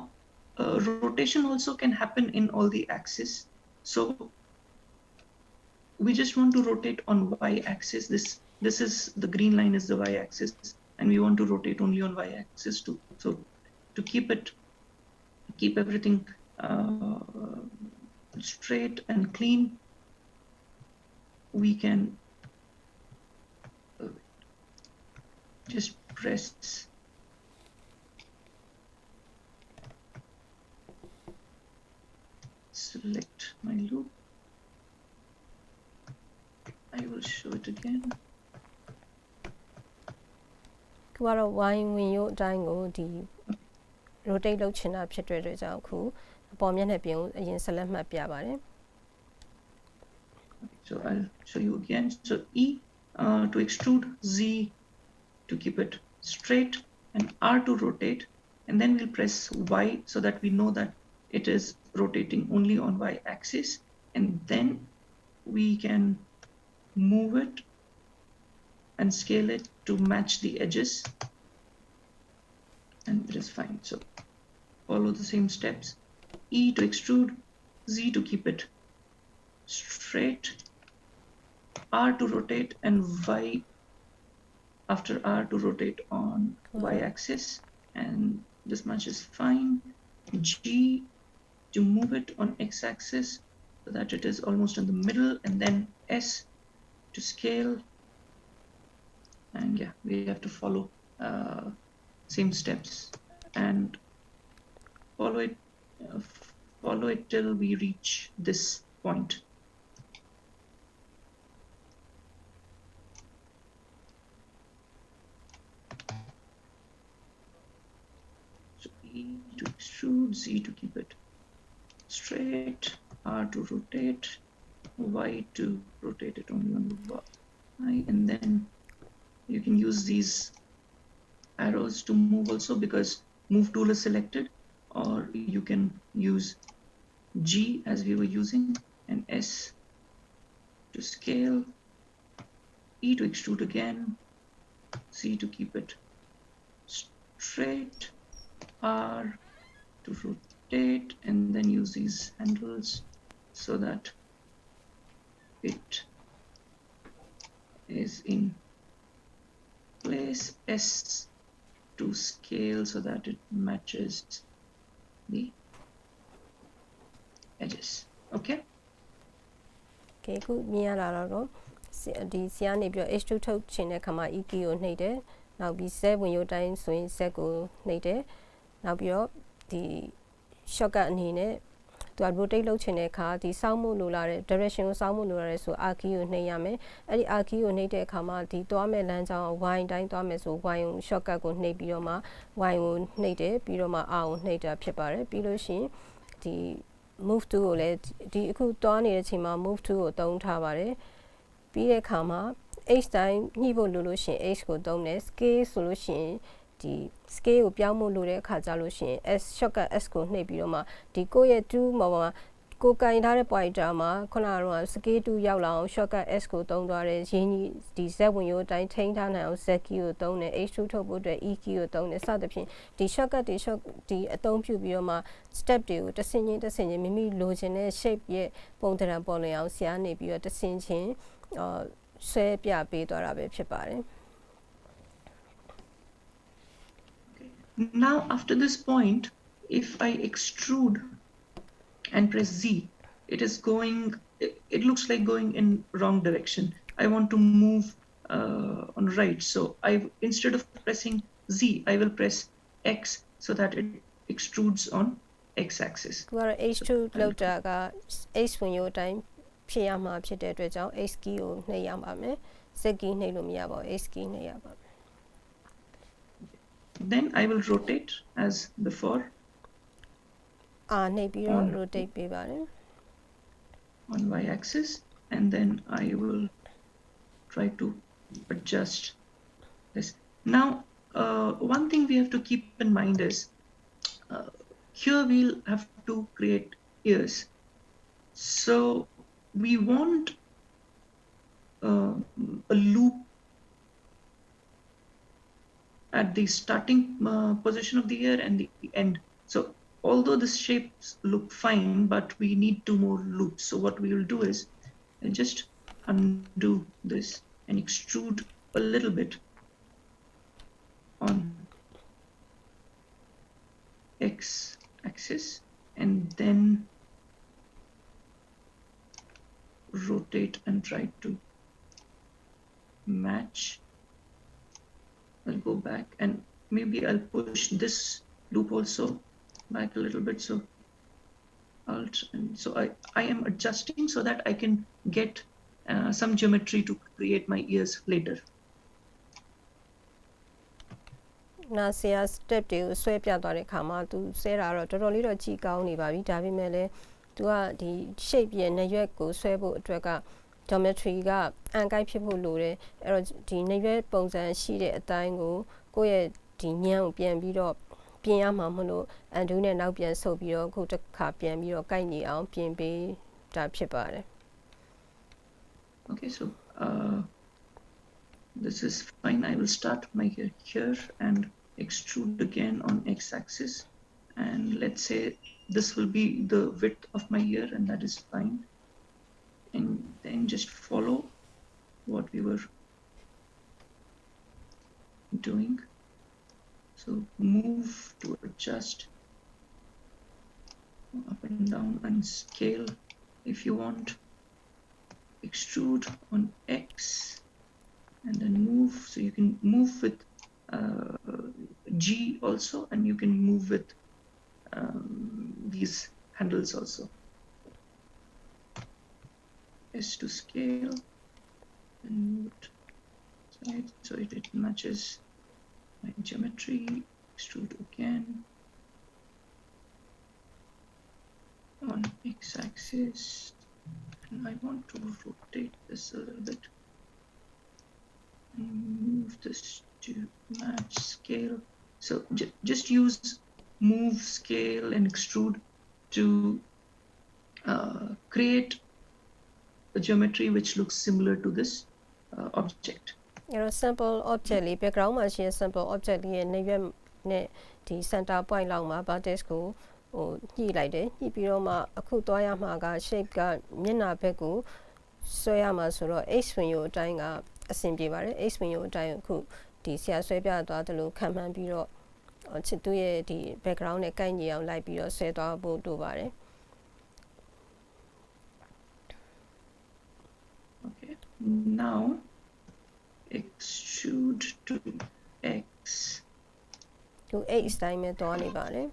rotation also can happen in all the axes. So we just want to rotate on Y-axis. This is the green line is the Y-axis, and we want to rotate only on Y-axis too. So to keep everything straight and clean, we can just press select my loop. I will show it again. ခုကတော့ Y ဝင်ရုပ်အတိုင်းကိုဒီ rotate လုပ်ချင်တာဖြစ်တဲ့အတွက်ကြောင့်ခုအပေါ်မျက်နှာပြင်ကိုအရင်ဆက်လက်မှတ်ပြပါတယ် So I'll show you again. So E to extrude, Z to keep it straight, and R to rotate, and then we'll press Y so that we know that it is rotating only on Y-axis, and then we can move it and scale it to match the edges, and it is fine. So follow the same steps. E to extrude, Z to keep it straight, R to rotate, and Y after R to rotate on Y-axis, and this much is fine. G to move it on X-axis so that it is almost in the middle, and then S to scale, and yeah, we have to follow same steps and follow it till we reach this point. So E to extrude, Z to keep it straight, R to rotate, Y to rotate it only on the Y, and then you can use these arrows to move also because move tool is selected, or you can use G as we were using, and S to scale, E to extrude again, C to keep it straight, R to rotate, and then use these handles so that it is in place, S to scale so that it matches the edges. Okay? Okay ခုမြင်ရတာတော့ဒီစီကနေပြီးတော့ H2 ထုတ်ချင်တဲ့ခါမှာ E key ကိုနှိပ်တယ်နောက်ပြီး Z ဝင်ရုပ်တိုင်းဆိုရင် Z ကိုနှိပ်တယ်နောက်ပြီးတော့ဒီ shortcut အနေနဲ့ သူက rotate လုပ်ချင်တဲ့အခါဒီစောင်းမှုလိုလာတဲ့ direction ကိုစောင်းမှုလိုလာတဲ့ဆို R key ကိုနှိပ်ရမယ်အဲ့ဒီ R key ကိုနှိပ်တဲ့အခါမှာဒီသွားမဲ့လမ်းကြောင်း Y တိုင်းသွားမယ်ဆို Y ကို shortcut ကိုနှိပ်ပြီးတော့မှ Y ကိုနှိပ်တယ်ပြီးတော့မှ R ကိုနှိပ်တာဖြစ်ပါတယ်ပြီးလို့ရှိရင်ဒီ move to ကိုလည်းဒီအခုသွားနေတဲ့အချိန်မှာ move to ကိုသုံးထားပါတယ်ပြီးတဲ့အခါမှာ H တိုင်းညှိဖို့လိုလို့ရှိရင် H ကိုသုံးတယ် scale ဆိုလို့ရှိရင်ဒီ scale ကိုပြောင်းဖို့လိုတဲ့အခါကြလို့ရှိရင် S shortcut S ကိုနှိပ်ပြီးတော့မှဒီကိုယ့်ရဲ့2မှာကိုကင်ထားတဲ့ pointer မှာခုနကတော့ scale 2ရောက်လာအောင် shortcut S ကိုသုံးသွားတယ်ရင်းကြီးဒီ Z ဝင်ရိုးအတိုင်းထိန်းထားနိုင်အောင် Z key ကိုသုံးတယ် H2 ထုတ်ဖို့အတွက် E key ကိုသုံးတယ်စသဖြင့်ဒီ shortcut ဒီအသုံးပြုပြီးတော့မှ step တွေကိုတစ်ဆင့်ချင်းမိမိလိုချင်တဲ့ shape ရဲ့ပုံသဏ္ဍာန်ပေါ်လွင်အောင်ဆရာနေပြီးတော့တစ်ဆင့်ချင်းဆွဲပြပေးသွားတာပဲဖြစ်ပါတယ် Now after this point, if I extrude and press Z, it looks like going in wrong direction. I want to move on right. So instead of pressing Z, I will press X so that it extrudes on X axis. သူကတော့ H2 လောက်တာက H ဝင်ရိုးအတိုင်းဖြစ်ရမှာဖြစ်တဲ့အတွက်ကြောင့် H key ကိုနှိပ်ရပါမယ် Z key နှိပ်လို့မရပါဘူး H key နှိပ်ရပါမယ် Then I will rotate as before. နှိပ်ပြီးတော့ rotate ပေးပါတယ် on Y axis and then I will try to adjust this. Now one thing we have to keep in mind is here we'll have to create ears. So we want a loop at the starting position of the ear and the end. So although the shapes look fine, but we need 2 more loops. So what we will do is I'll just undo this and extrude a little bit on X axis and then rotate and try to match. I'll go back and maybe I'll push this loop also back a little bit, so Alt, and so I am adjusting so that I can get some geometry to create my ears later. နာဆရာ step တွေကိုဆွဲပြသွားတဲ့အခါမှာသူဆဲတာတော့တော်တော်လေးတော့ကြည်ကောင်းနေပါပြီဒါပေမဲ့လည်းသူကဒီ shape ရဲ့နရွက်ကိုဆွဲဖို့အတွက်က geometry ကအန်ကိုက်ဖြစ်ဖို့လိုတယ်အဲ့တော့ဒီနရွက်ပုံစံရှိတဲ့အတိုင်းကိုကိုယ့်ရဲ့ဒီညံကိုပြန်ပြီးတော့ပြင်ရမှာမလို့ undo နဲ့နောက်ပြန်ဆုပ်ပြီးတော့အခုတစ်ခါပြန်ပြီးတော့ကိုက်ညီအောင်ပြင်ပေးတာဖြစ်ပါတယ် Okay, so this is fine. I will start my hair here and extrude again on X-axis, and let's say this will be the width of my hair, and that is fine. And then just follow what we were doing. So move to adjust up and down and scale if you want. Extrude on X and then move, so you can move with G also, and you can move with these handles also. S to scale and move it side so it matches my geometry. Extrude again on X-axis. And I want to rotate this a little bit and move this to match scale. So just use move, scale and extrude to create a geometry which looks similar to this object. You know, simple object လေး background မှာရှိတဲ့ simple object လေးရဲ့နေရွက်နဲ့ဒီ center point လောက်မှာ vertex ကိုညှိလိုက်တယ်ညှိပြီးတော့မှအခုသွားရမှာက shape ကမျက်နှာဘက်ကိုဆွဲရမှာဆိုတော့ H ဝင်ရိုးအတိုင်းကအဆင်ပြေပါတယ် H ဝင်ရိုးအတိုင်းအခုဒီဆရာဆွဲပြသွားသလိုခံမှန်းပြီးတော့ချစ်သူရဲ့ဒီ background နဲ့ကိုက်ညီအောင်လိုက်ပြီးတော့ဆွဲသွားဖို့လိုပါတယ် Okay, now extrude to X. To H တိုင်းပဲသွားနေပါတယ်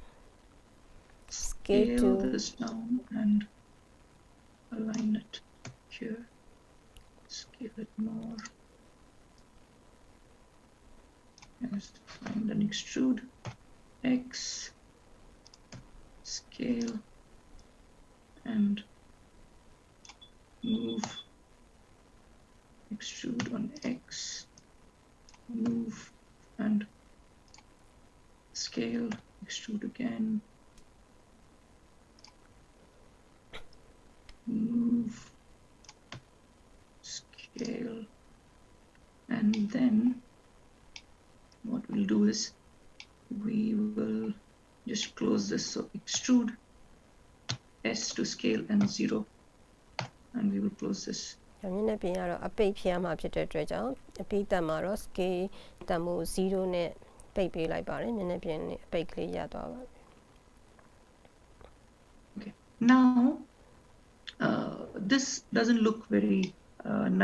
scale scale to this down and align it here. Scale it more. Yes, find and extrude. X. Scale. And move. Extrude on X. Move and scale. Extrude again. Move. Scale. And then what we'll do is we will just close this. So extrude S to scale and 0, and we will close this. မျက်နှာပြင်ကတော့အပိတ်ဖြတ်မှာဖြစ်တဲ့အတွက်ကြောင့်အပိတ်တက်မှာတော့ scale တန်ဖိုး0နဲ့ပိတ်ပေးလိုက်ပါတယ်မျက်နှာပြင်နဲ့အပိတ်ကလေးရသွားပါပြီ Okay. Now this doesn't look very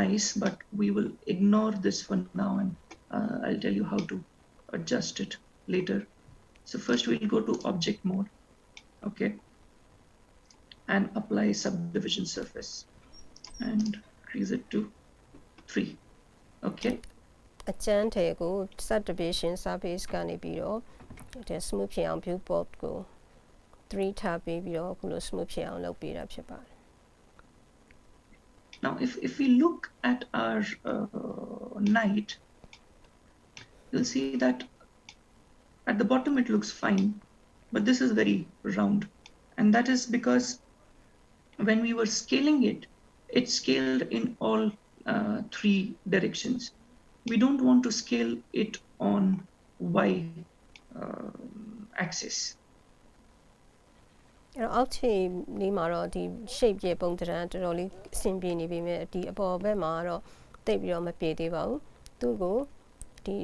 nice, but we will ignore this for now, and I'll tell you how to adjust it later. So first we'll go to object mode, okay, and apply subdivision surface and increase it to 3. Okay. အကျန်းထဲကို subdivision surface ကနေပြီးတော့ဒီ smooth ဖြစ်အောင် viewport ကို 3 ထားပေးပြီးတော့အခုလို smooth ဖြစ်အောင်လုပ်ပေးတာဖြစ်ပါတယ် Now if we look at our knight, you'll see that at the bottom it looks fine, but this is very round, and that is because when we were scaling it, it scaled in all 3 directions. We don't want to scale it on Y axis. အဲ့တော့အောက်ခြေလေးမှာတော့ဒီ shape ရဲ့ပုံသဏ္ဍာန်တော်တော်လေးအဆင်ပြေနေပြီမဲ့ဒီအပေါ်ဘက်မှာတော့တိတ်ပြီးတော့မပြေသေးပါဘူးသူ့ကိုဒီ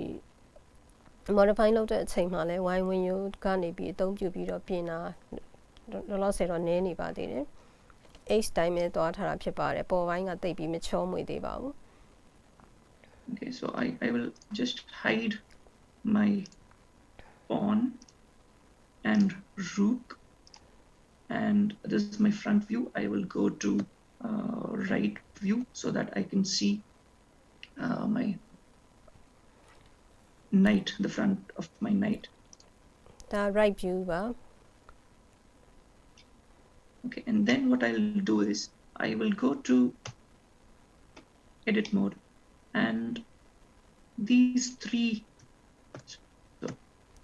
modify လုပ်တဲ့အချိန်မှာလဲ Y window ကနေပြီးအသုံးပြုပြီးတော့ပြင်တာလောလောဆယ်တော့နည်းနေပါသေးတယ် H တိုင်းပဲသွားထားတာဖြစ်ပါတယ်ပေါ်ပိုင်းကတိတ်ပြီးမချောမွေသေးပါဘူး Okay, so I will just hide my pawn and rook, and this is my front view. I will go to right view so that I can see my knight, the front of my knight. ဒါ right view ပါ Okay, and then what I'll do is I will go to edit mode, and these 3, so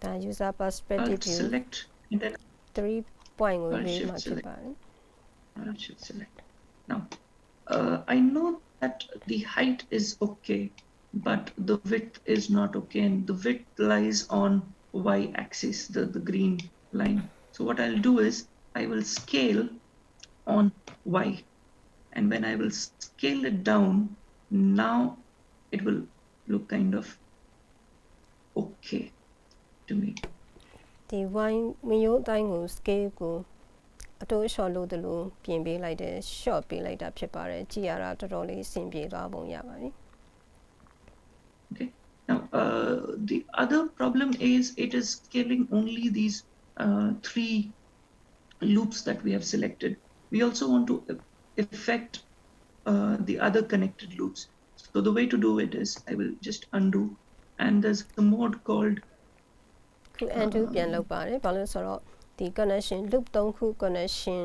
ဒါ user perspective I'll view select and then 3 point ကို I'll ရေး shift မှာဖြစ် select. ပါတယ် I should select. Now, I know that the height is okay, but the width is not okay, and the width lies on Y axis, the green line. So what I'll do is I will scale on Y, and when I will scale it down, now it will look kind of okay to me. ဒီ Y မျိုးအတိုင်းကို scale ကိုအတိုး short လို့တလို့ပြင်ပေးလိုက်တယ် short ပေးလိုက်တာဖြစ်ပါတယ်ကြည့်ရတာတော်တော်လေးအဆင်ပြေသွားပုံရပါပြီ Okay. Now the other problem is it is scaling only these 3 loops that we have selected. We also want to affect the other connected loops. So the way to do it is I will just undo, and there's a mode called ခု undo ပြန်လုပ်ပါတယ်ဘာလို့လဲဆိုတော့ဒီ connection loop 3ခု connection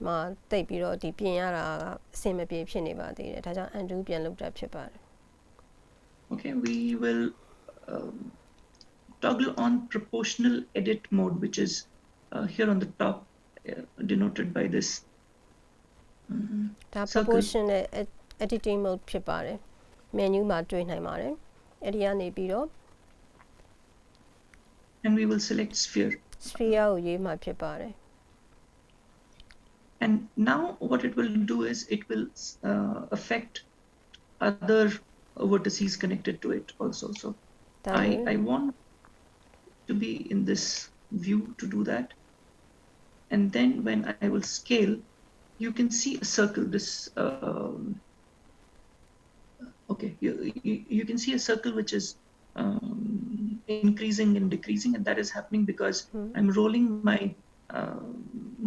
မှာတိတ်ပြီးတော့ဒီပြင်ရတာကအဆင်မပြေဖြစ်နေပါသေးတယ်ဒါကြောင့် undo ပြန်လုပ်တာဖြစ်ပါတယ် okay, we will toggle on proportional edit mode, which is here on the top, denoted by this ဒါ circle. proportional editing mode ဖြစ်ပါတယ် menu မှာတွေ့နိုင်ပါတယ်အဲ့ဒီကနေပြီးတော့ And we will select sphere. sphere ကိုရွေးမှာဖြစ်ပါတယ် And now what it will do is it will affect other vertices connected to it also. So ဒါ I want to be in this view to do that. And then when I will scale, you can see a circle. This okay, you can see a circle which is increasing and decreasing, and that is happening because I'm rolling my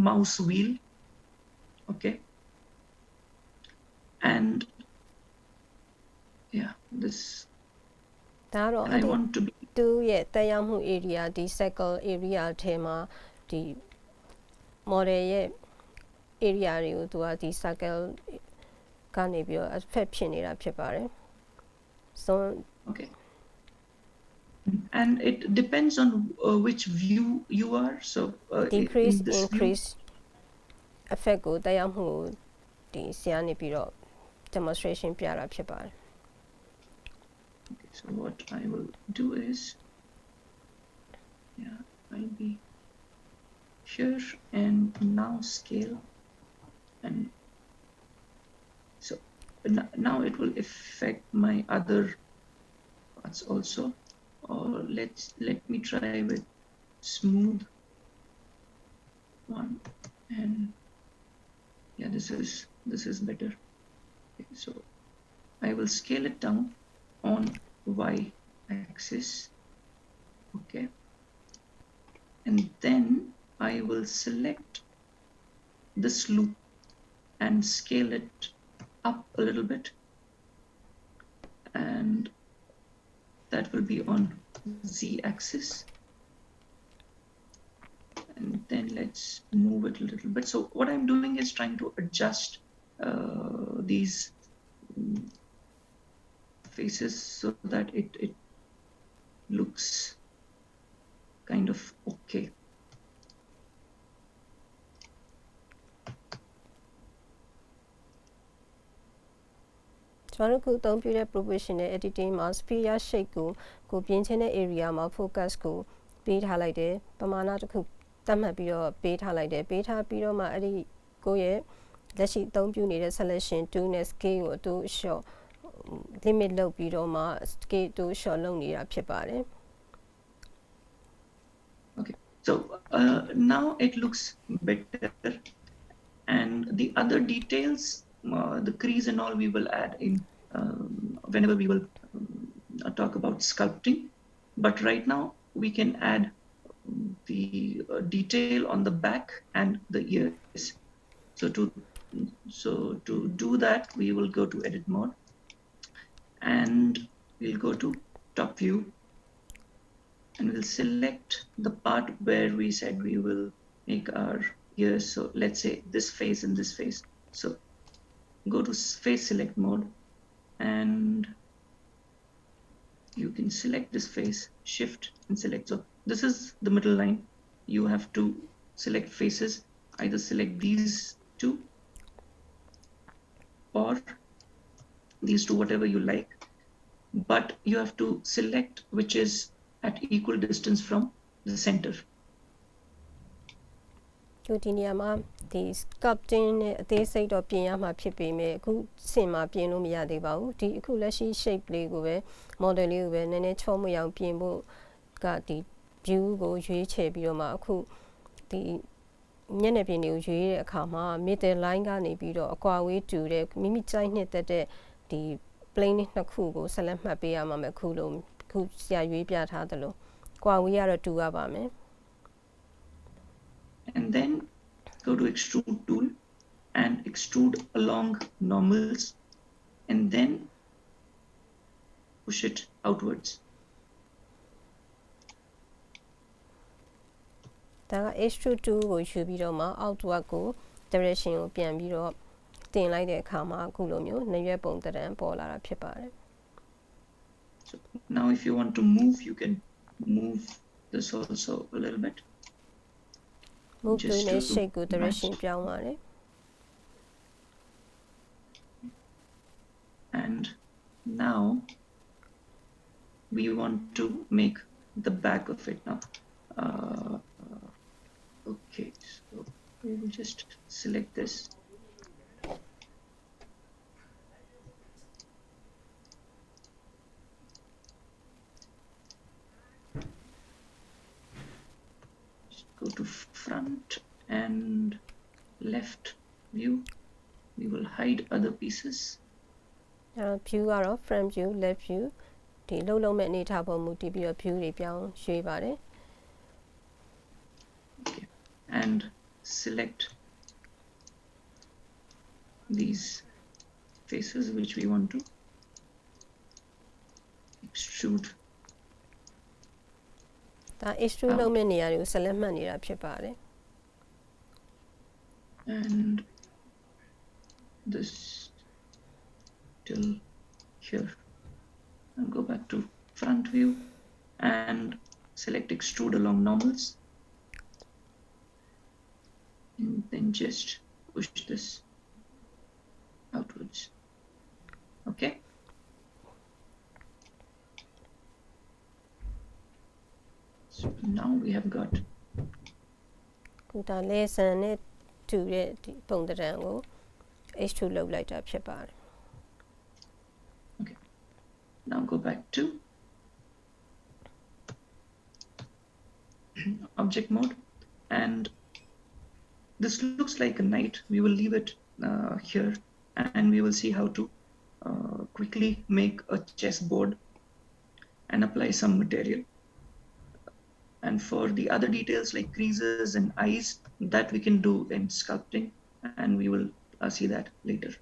mouse wheel. Okay. And yeah, this. ဒါကတော့ And I want to be သူ့ရဲ့တက်ရောက်မှု area ဒီ circle area ထဲမှာဒီ model ရဲ့ area တွေကိုသူကဒီ circle ကနေပြီးတော့ affect ဖြစ်နေတာဖြစ်ပါတယ် so okay. And it depends on which view you are. So decrease in this increase effect ကိုတက်ရောက်မှုကိုဒီဆရာနေပြီးတော့ demonstration ပြတာဖြစ်ပါတယ် Okay, so what I will do is, yeah, I'll be here and now scale, and so now it will affect my other parts also. Or let me try with smooth one, and yeah, this is better. Okay, so I will scale it down on Y axis. Okay, and then I will select this loop and scale it up a little bit, and that will be on Z axis. And then let's move it a little bit. So what I'm doing is trying to adjust these faces so that it looks kind of okay.ကျွန်တော်တို့ခုအသုံးပြုတဲ့ proportional editing မှာ sphere shape ကိုပြင်ချင်တဲ့ area မှာ focus ကိုပေးထားလိုက်တယ်ပမာဏတစ်ခုသတ်မှတ်ပြီးတော့ပေးထားလိုက်တယ်ပေးထားပြီးတော့မှအဲ့ဒီကိုယ့်ရဲ့လက်ရှိအသုံးပြုနေတဲ့ selection 2 နဲ့ scale ကိုသူ short limit လုပ်ပြီးတော့မှ scale သူ short လုပ်နေတာဖြစ်ပါတယ် Okay, so now it looks better, and the other details, the crease and all, we will add in whenever we will talk about sculpting. But right now we can add the detail on the back and the ears. So to do that, we will go to edit mode, and we'll go to top view, and we'll select the part where we said we will make our ears. So let's say this face and this face. So go to face select mode, and you can select this face, shift and select. So this is the middle line. You have to select faces, either select these two or these two, whatever you like, but you have to select which is at equal distance from the center. ဒီနေရာမှာဒီ sculpting နဲ့အသေးစိတ်တော့ပြင်ရမှာဖြစ်ပေမဲ့အခုစင်မှာပြင်လို့မရသေးပါဘူးဒီအခုလက်ရှိ shape လေးကိုပဲ model လေးကိုပဲနည်းနည်းချောမွေ့အောင်ပြင်ဖို့ကဒီ view ကိုရွေးချယ်ပြီးတော့မှအခုဒီမျက်နှာပြင်တွေကိုရွေးတဲ့အခါမှာ middle line ကနေပြီးတော့အကွာဝေးတူတဲ့မိမိကြိုက်နှစ်သက်တဲ့ဒီ plane နှစ်ခုကိုဆက်လက်မှတ်ပေးရမှာမယ်ခုလိုခုဆရာရွေးပြထားသလိုကွာဝေးရတော့တူရပါမယ် And then go to extrude tool and extrude along normals, and then push it outwards. ဒါက extrude tool ကိုယူပြီးတော့မှ outward ကို direction ကိုပြန်ပြီးတော့တင်လိုက်တဲ့အခါမှာအခုလိုမျိုးနရွက်ပုံတံပေါ်လာတာဖြစ်ပါတယ် So now if you want to move, you can move this also a little bit. move Just နဲ့ to shape ကို direction match. ပြောင်းပါတယ် And now we want to make the back of it now. Okay, so we will just select this. Go to front and left view. We will hide other pieces. view ကတော့ front view left view ဒီလုံးလုံးမဲ့အနေထားပေါ်မူတည်ပြီးတော့ view တွေပြောင်းရွှေ့ပါတယ် Okay. And select these faces which we want to extrude. ဒါ extrude လုပ်မယ့်နေရာတွေကို select မှတ်နေတာဖြစ်ပါတယ် and this till here, and go back to front view and select extrude along normals, and then just push this outwards. Okay, so now we have got ခုဒါလဲဆန်နဲ့တူတဲ့ဒီပုံသဏ္ဍာန်ကို extrude လုပ်လိုက်တာဖြစ်ပါတယ် okay. Now go back to object mode, and this looks like a knight. We will leave it here, and we will see how to quickly make a chessboard and apply some material. And for the other details like creases and eyes, that we can do in sculpting, and we will see that later.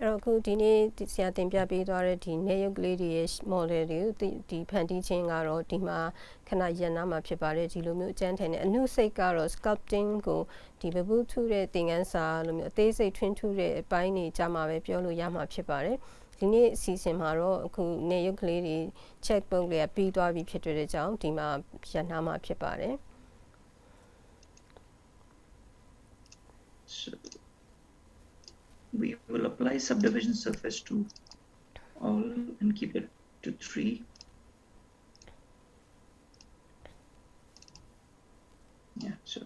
အဲ့တော့အခုဒီနေ့ဆရာတင်ပြပေးသွားတဲ့ဒီနေရုပ်ကလေးတွေရဲ့ model တွေကိုဒီဖန်တီးခြင်းကတော့ဒီမှာခဏရန်နာမှာဖြစ်ပါတယ်ဒီလိုမျိုးအကျန်းထန်တဲ့အနုစိတ်ကတော့ sculpting ကိုဒီပပူးထုတဲ့သင်ခန်းစာလိုမျိုးအသေးစိတ်ထွင်းထူးတဲ့အပိုင်းတွေကြာမှာပဲပြောလို့ရမှာဖြစ်ပါတယ်ဒီနေ့အစီအစဉ်မှာတော့အခုနေရုပ်ကလေးတွေ check ပုံလေးကပြီးသွားပြီဖြစ်တဲ့အကြောင်းဒီမှာရန်နာမှာဖြစ်ပါတယ် So we will apply subdivision surface to all and keep it to 3. Yeah, so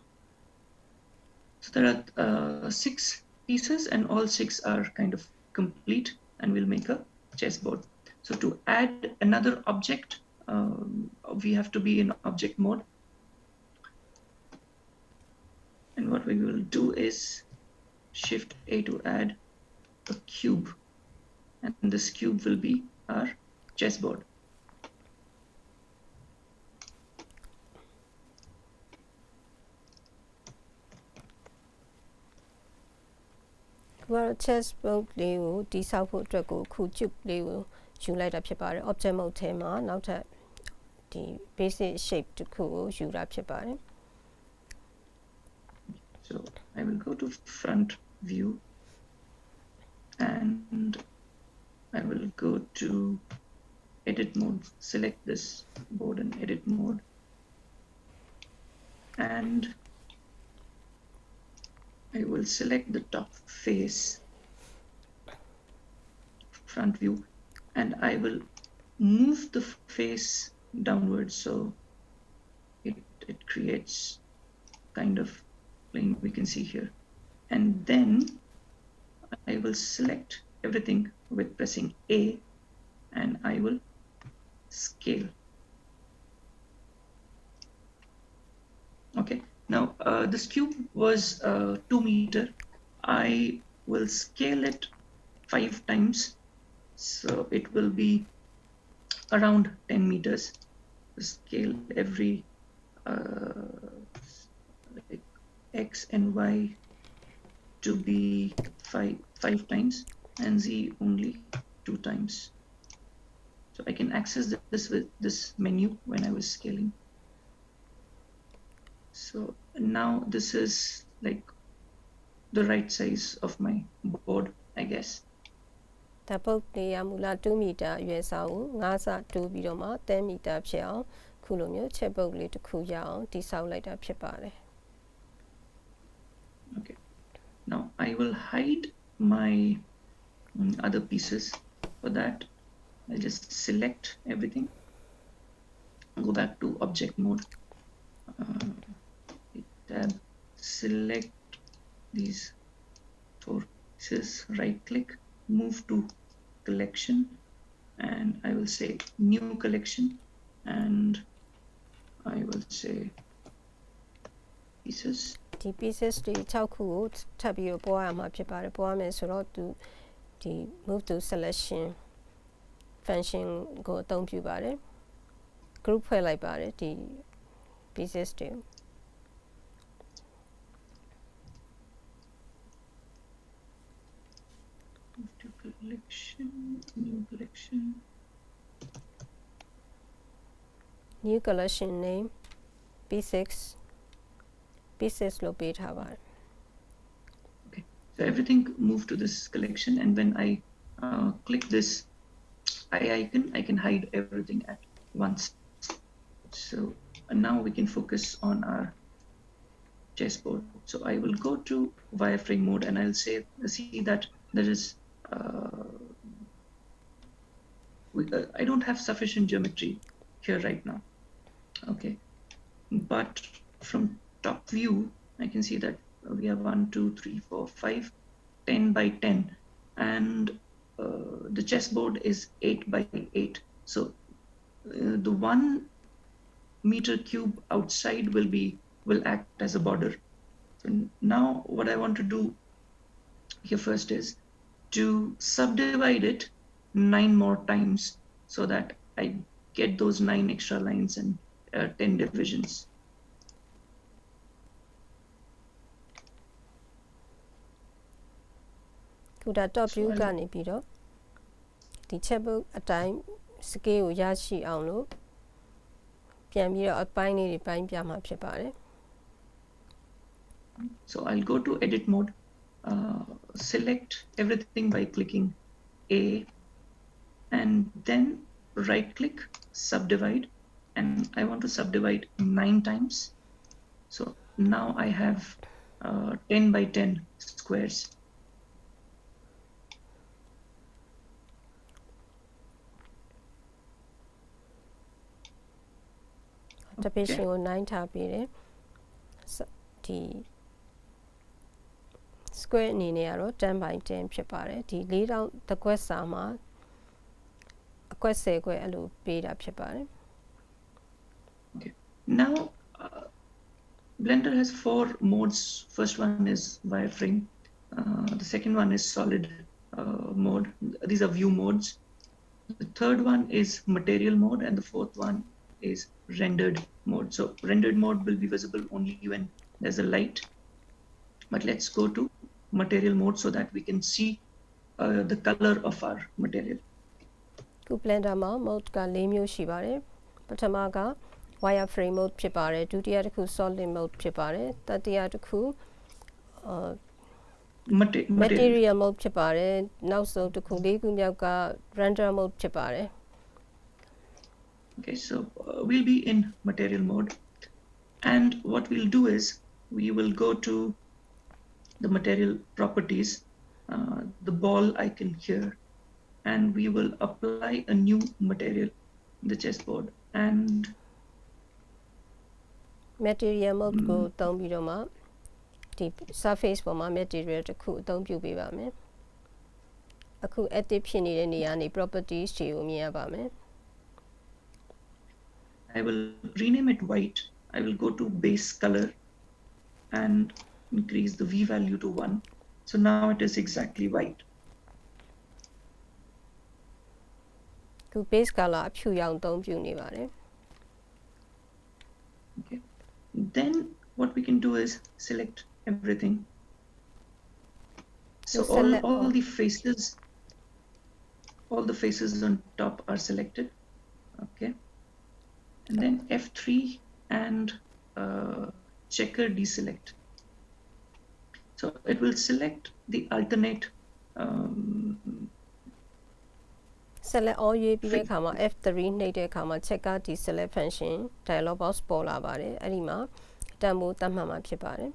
there are 6 pieces, and all 6 are kind of complete, and we'll make a chessboard. So to add another object, we have to be in object mode, and what we will do is Shift A to add a cube, and this cube will be our chessboard. Well, chessboard လေးကိုတိဆောက်ဖို့အတွက်ကိုအခု cube လေးကိုယူလိုက်တာဖြစ်ပါတယ် object mode ထဲမှာနောက်ထပ်ဒီ basic shape တစ်ခုကိုယူတာဖြစ်ပါတယ် So I will go to front view, and I will go to edit mode, select this board in edit mode, and I will select the top face, front view, and I will move the face downwards so it creates kind of plane we can see here, and then I will select everything with pressing A, and I will scale. Okay, now this cube was 2 meter. I will scale it 5 times, so it will be around 10 meters. Scale every like X and Y to be 5 times, and Z only 2 times. So I can access this with this menu when I was scaling. So now this is like the right size of my board, I guess. ဒါပုတ်လေးရမူလာ2မီတာအရွယ်ဆောင်ကို9ဆတိုးပြီးတော့မှ10မီတာဖြစ်အောင်ခုလိုမျိုးချက်ပုတ်လေးတစ်ခုရအောင်တိဆောက်လိုက်တာဖြစ်ပါတယ် Okay, now I will hide my other pieces. For that, I'll just select everything, go back to object mode, tab, select these 4 pieces, right click, move to collection, and I will say new collection, and I will say pieces. ဒီ pieces တွေ6ခုကိုထပ်ပြီးတော့ပွားရမှာဖြစ်ပါတယ်ပွားမယ်ဆိုတော့သူဒီ move to selection function ကိုအသုံးပြုပါတယ် group ဖွဲ့လိုက်ပါတယ်ဒီ pieces တွေ new collection. new collection name B6 လို့ပေးထားပါတယ် Okay, so everything moved to this collection, and when I click this eye icon, I can hide everything at once. So now we can focus on our chessboard. So I will go to wireframe mode, and I'll see that there is I don't have sufficient geometry here right now. Okay, but from top view, I can see that we have 1, 2, 3, 4, 5, 10 by 10, and the chessboard is 8 by 8. So the 1 meter cube outside will act as a border. So now what I want to do here first is to subdivide it 9 more times so that I get those 9 extra lines and 10 divisions.ခုဒါ top view ကနေပြီးတော့ဒီ checkbook အတိုင်း scale ကိုရရှိအောင်လို့ပြန်ပြီးတော့အပိုင်းလေးတွေပိုင်းပြမှာဖြစ်ပါတယ် So I'll go to edit mode, select everything by clicking A, and then right click, subdivide, and I want to subdivide 9 times. So now I have 10 by 10 squares. division ကို9ထားပေးတယ်ဒီ square အနေနဲ့ကတော့ 10 by 10ဖြစ်ပါတယ်ဒီ4000တစ်ခွက်စာမှာအခွက်10ခွက်အဲ့လိုပေးတာဖြစ်ပါတယ် Okay. Now Blender has 4 modes. First one is wireframe. The second one is solid mode. These are view modes. The third one is material mode, and the fourth one is rendered mode. So rendered mode will be visible only when there's a light. But let's go to material mode so that we can see the color of our material. ခု Blender မှာ mode က4မျိုးရှိပါတယ်ပထမက wireframe mode ဖြစ်ပါတယ်ဒုတိယတစ်ခု solid mode ဖြစ်ပါတယ်တတိယတစ်ခု material mode ဖြစ်ပါတယ်နောက်ဆုံးတစ်ခုလေးခုမြောက်က render mode ဖြစ်ပါတယ် Okay, so we'll be in material mode, and what we'll do is we will go to the material properties, the ball icon here, and we will apply a new material in the chessboard. And material mode ကိုသုံးပြီးတော့မှဒီ surface ပေါ်မှာ material တစ်ခုအသုံးပြုပေးပါမယ်အခု active ဖြစ်နေတဲ့နေရာနေ properties တွေကိုမြင်ရပါမယ် I will rename it white. I will go to base color and increase the V value to 1. So now it is exactly white. ခု base color အဖြူရောင်သုံးပြုနေပါတယ် Okay. Then what we can do is select everything. So all the faces on top are selected. Okay. And then F3 and checker deselect. So it will select the alternate select all ရွေးပြီးတဲ့အခါမှာ F3 နှိပ်တဲ့အခါမှာ checker deselect function dialog box ပေါ်လာပါတယ်အဲ့ဒီမှာတန်ဖိုးသတ်မှတ်မှာဖြစ်ပါတယ်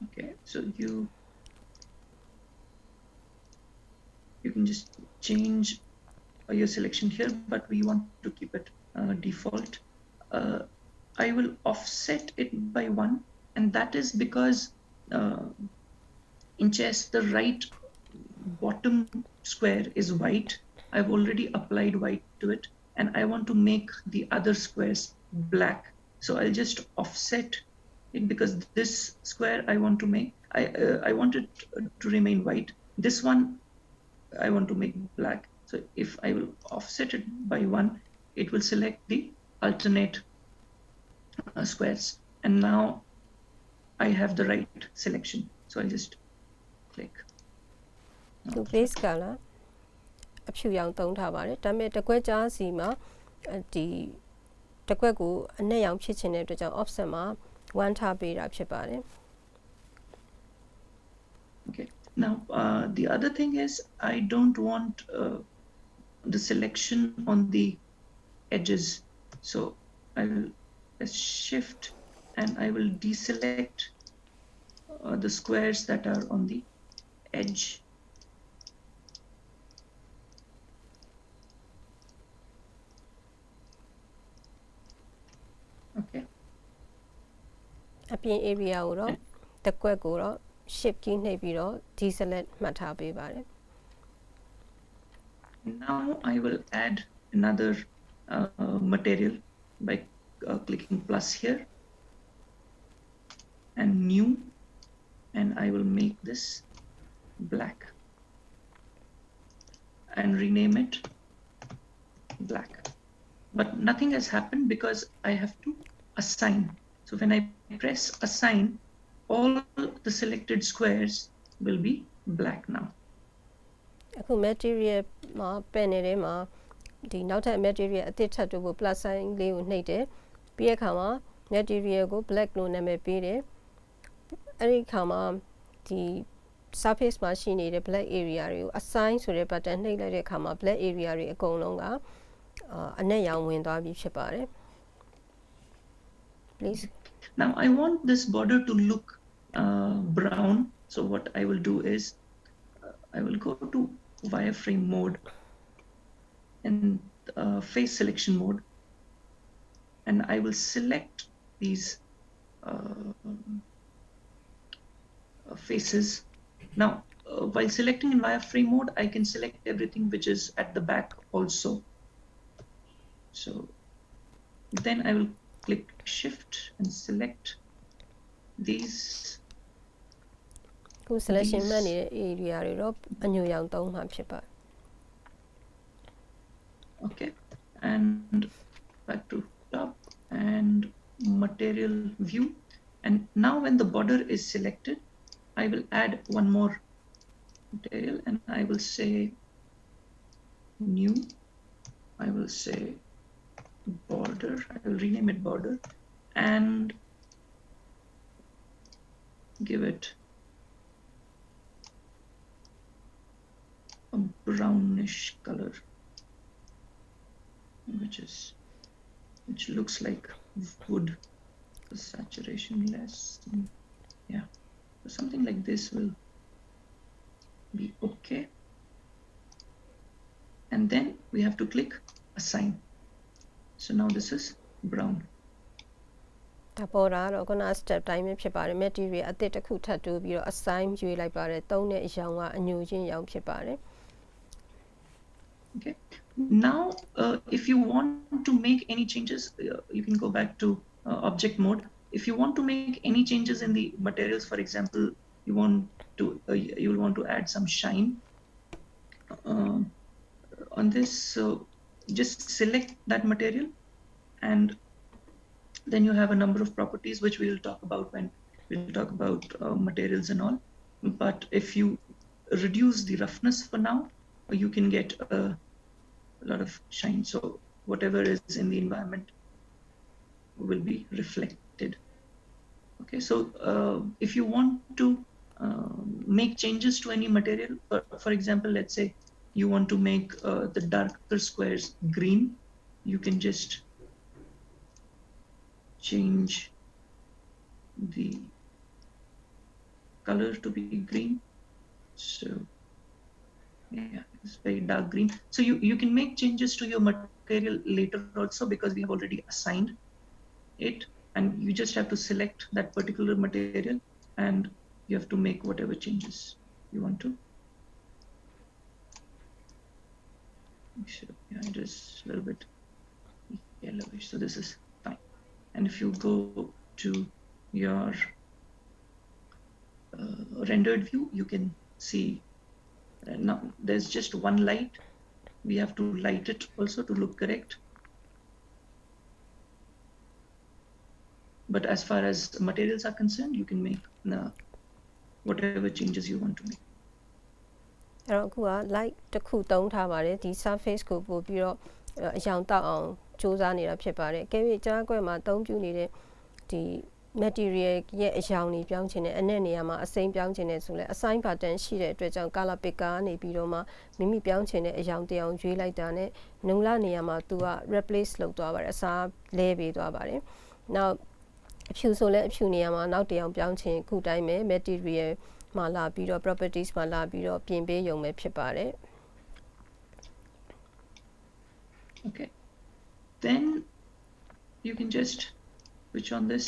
Okay, so you can just change your selection here, but we want to keep it default. I will offset it by 1, and that is because in chess the right bottom square is white. I've already applied white to it, and I want to make the other squares black. So I'll just offset it because this square I want to make, I want it to remain white. This one I want to make black. So if I will offset it by 1, it will select the alternate squares. And now I have the right selection. So I'll just click သူ base color အဖြူရောင်သုံးထားပါတယ်ဒါပေမဲ့တစ်ခွက်ကြားစီမှာဒီတစ်ခွက်ကိုအနက်ရောင်ဖြစ်ချင်တဲ့အတွက်ကြောင့် offset မှာ1ထားပေးတာဖြစ်ပါတယ် Okay. Now, the other thing is I don't want the selection on the edges. So I will press shift and I will deselect the squares that are on the edge. Okay. အပြင် area ကိုတော့တစ်ခွက်ကိုတော့ shift key နှိပ်ပြီးတော့ deselect မှတ်ထားပေးပါတယ် Now I will add another material by clicking plus here and new, and I will make this black and rename it black. But nothing has happened because I have to assign. So when I press assign, all the selected squares will be black now. အခု material မှာ panel ထဲမှာဒီနောက်ထပ် material အသစ်ထပ်တိုးဖို့ plus sign လေးကိုနှိပ်တယ်ပြီးတဲ့အခါမှာ material ကို black လို့နာမည်ပေးတယ်အဲ့ဒီအခါမှာဒီ surface မှာရှိနေတဲ့ black area တွေကို assign ဆိုတဲ့ button နှိပ်လိုက်တဲ့အခါမှာ black area တွေအကုန်လုံးကအနက်ရောင်ဝင်သွားပြီဖြစ်ပါတယ် please Now I want this border to look brown. So what I will do is I will go to wireframe mode and face selection mode, and I will select these faces. Now while selecting in wireframe mode, I can select everything which is at the back also. So then I will click shift and select these. ခု selection မှတ်နေတဲ့ area တွေတော့အညိုရောင်သုံးမှဖြစ်ပါတယ် Okay, and back to top and material view, and now when the border is selected, I will add one more material and I will say new, I will say border, I will rename it border and give it a brownish color, which looks like wood. The saturation less, yeah, so something like this will be okay, and then we have to click assign. So now this is brown. ဒါပေါ်တာတော့ခုန step တိုင်းပဲဖြစ်ပါတယ် material အသစ်တစ်ခုထပ်တိုးပြီးတော့ assign ရွေးလိုက်ပါတယ်သုံးတဲ့အရောင်ကအညိုချင်းရောင်ဖြစ်ပါတယ် Okay, now if you want to make any changes, you can go back to object mode. If you want to make any changes in the materials, for example, you will want to add some shine on this, so just select that material, and then you have a number of properties which we will talk about when we'll talk about materials and all. But if you reduce the roughness for now, you can get a lot of shine, so whatever is in the environment will be reflected. Okay, so if you want to make changes to any material, for example, let's say you want to make the darker squares green, you can just change the color to be green. So yeah, it's very dark green. So you can make changes to your material later also, because we have already assigned it, and you just have to select that particular material and you have to make whatever changes you want to. Sure, yeah, it is a little bit yellowish, so this is fine. And if you go to your rendered view, you can see now there's just one light. We have to light it also to look correct. But as far as materials are concerned, you can make whatever changes you want to make. အဲ့တော့အခုက light တစ်ခုသုံးထားပါတယ်ဒီ surface ကိုပို့ပြီးတော့အရောင်တောက်အောင်စူးစမ်းနေတာဖြစ်ပါတယ်ကဲပြီးကြားကွက်မှာအသုံးပြုနေတဲ့ဒီ material ရဲ့အရောင်တွေပြောင်းချင်တဲ့အနက်နေရာမှာအစိမ်းပြောင်းချင်တဲ့ဆိုလဲ assign button ရှိတဲ့အတွက်ကြောင့် color picker ကနေပြီးတော့မှမိမိပြောင်းချင်တဲ့အရောင်တအောင်ရွေးလိုက်တာနဲ့နုံလနေရာမှာသူက replace လုပ်သွားပါတယ်အစားလဲပေးသွားပါတယ်နောက်အဖြူဆိုလဲအဖြူနေရာမှာနောက်တအောင်ပြောင်းချင်ခုတိုင်းပဲ material မှာလာပြီးတော့ properties မှာလာပြီးတော့ပြင်ပေးရုံပဲဖြစ်ပါတယ် Okay, then you can just switch on this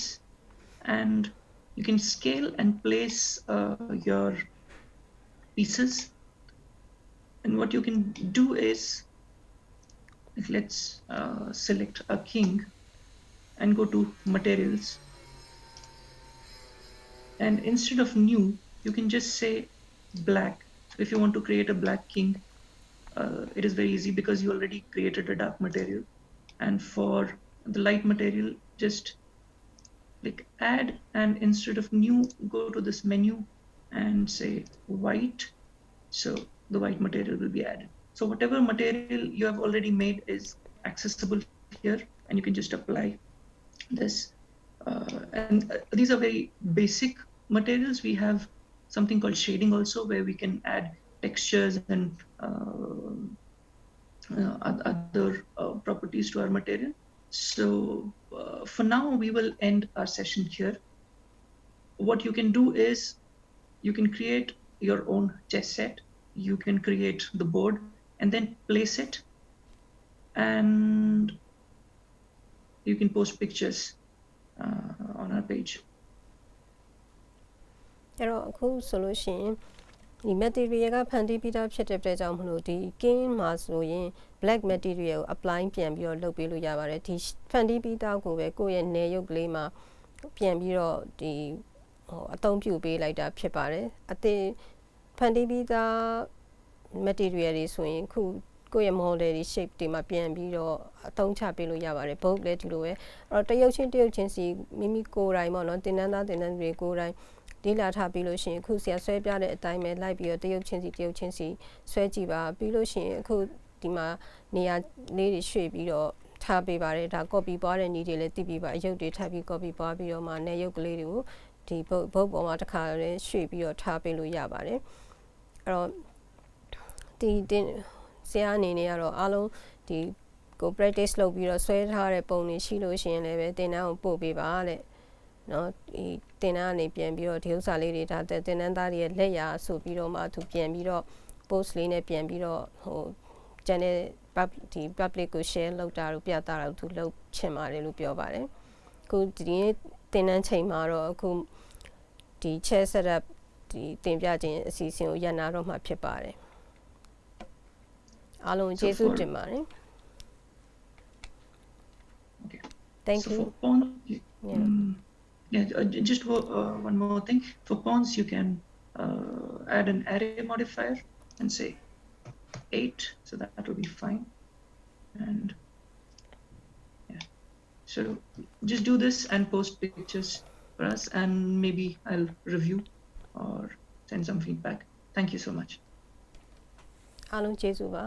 and you can scale and place your pieces, and what you can do is let's select a king and go to materials, and instead of new you can just say black. So if you want to create a black king, it is very easy because you already created a dark material, and for the light material just click add, and instead of new go to this menu and say white, so the white material will be added. So whatever material you have already made is accessible here, and you can just apply this, and these are very basic materials. We have something called shading also, where we can add textures and other properties to our material. So for now we will end our session here. What you can do is you can create your own chess set, you can create the board and then place it, and you can post pictures on our page. အဲ့တော့အခုဆိုလို့ရှိရင်ဒီ material ကဖန်တီးပြီးသားဖြစ်တဲ့အတွက်ကြောင့်မလို့ဒီ king မှာဆိုရင် black material ကို apply ပြန်ပြီးတော့လုပ်ပေးလို့ရပါတယ်ဒီဖန်တီးပြီးသားကိုပဲကိုယ့်ရဲ့နယ်ရုပ်ကလေးမှာပြန်ပြီးတော့ဒီအသုံးပြုပေးလိုက်တာဖြစ်ပါတယ်အသင်ဖန်တီးပြီးသား material တွေဆိုရင်ခုကိုယ့်ရဲ့ model တွေ shape တွေမှာပြန်ပြီးတော့အသုံးချပေးလို့ရပါတယ် book လည်းဒီလိုပဲအဲ့တော့တရုပ်ချင်းစီမိမိကိုယ်တိုင်ပေါ့နော်တင်နန်းသားတင်နန်းတွေကိုယ်တိုင်လေ့လာထားပြီးလို့ရှိရင်အခုဆရာဆွဲပြတဲ့အတိုင်းပဲလိုက်ပြီးတော့တရုပ်ချင်းစီဆွဲကြည့်ပါပြီးလို့ရှိရင်အခုဒီမှာနေရာလေးတွေရွှေ့ပြီးတော့ထားပေးပါတယ်ဒါ copy ပွားတဲ့နည်းတွေလည်းသိပြီးပါအရုပ်တွေထပ်ပြီး copy ပွားပြီးတော့မှနေရုပ်ကလေးတွေကိုဒီ book ပေါ်မှာတစ်ခါလည်းရွှေ့ပြီးတော့ထားပေးလို့ရပါတယ်အဲ့တော့ဒီဆရာအနေနဲ့ကတော့အားလုံးဒီကို practice လုပ်ပြီးတော့ဆွဲထားတဲ့ပုံတွေရှိလို့ရှိရင်လည်းပဲသင်တန်းကိုပို့ပေးပါတဲ့နော်ဒီတင်တန်းကနေပြန်ပြီးတော့ဒီဥစ္စာလေးတွေဒါတင်တန်းသားတွေရဲ့လက်ရာဆိုပြီးတော့မှသူပြန်ပြီးတော့ post လေးနဲ့ပြန်ပြီးတော့ဟို channel ဒီ public ကို share လုပ်တာတို့ပြသတာတို့သူလုပ်ချင်ပါတယ်လို့ပြောပါတယ်အခုဒီတင်တန်းချိန်မှာတော့အခုဒီ chair setup ဒီတင်ပြခြင်းအစီအစဉ်ကိုရန်နာတော့မှဖြစ်ပါတယ်အားလုံးကျေးဇူးတင်ပါတယ် Okay, thank so you for pawns, yeah. just one more thing. For pawns, you can add an array modifier and say 8, so that will be fine. And yeah, so just do this and post pictures for us, and maybe I'll review or send some feedback. Thank you so much. အားလုံးကျေးဇူးပါ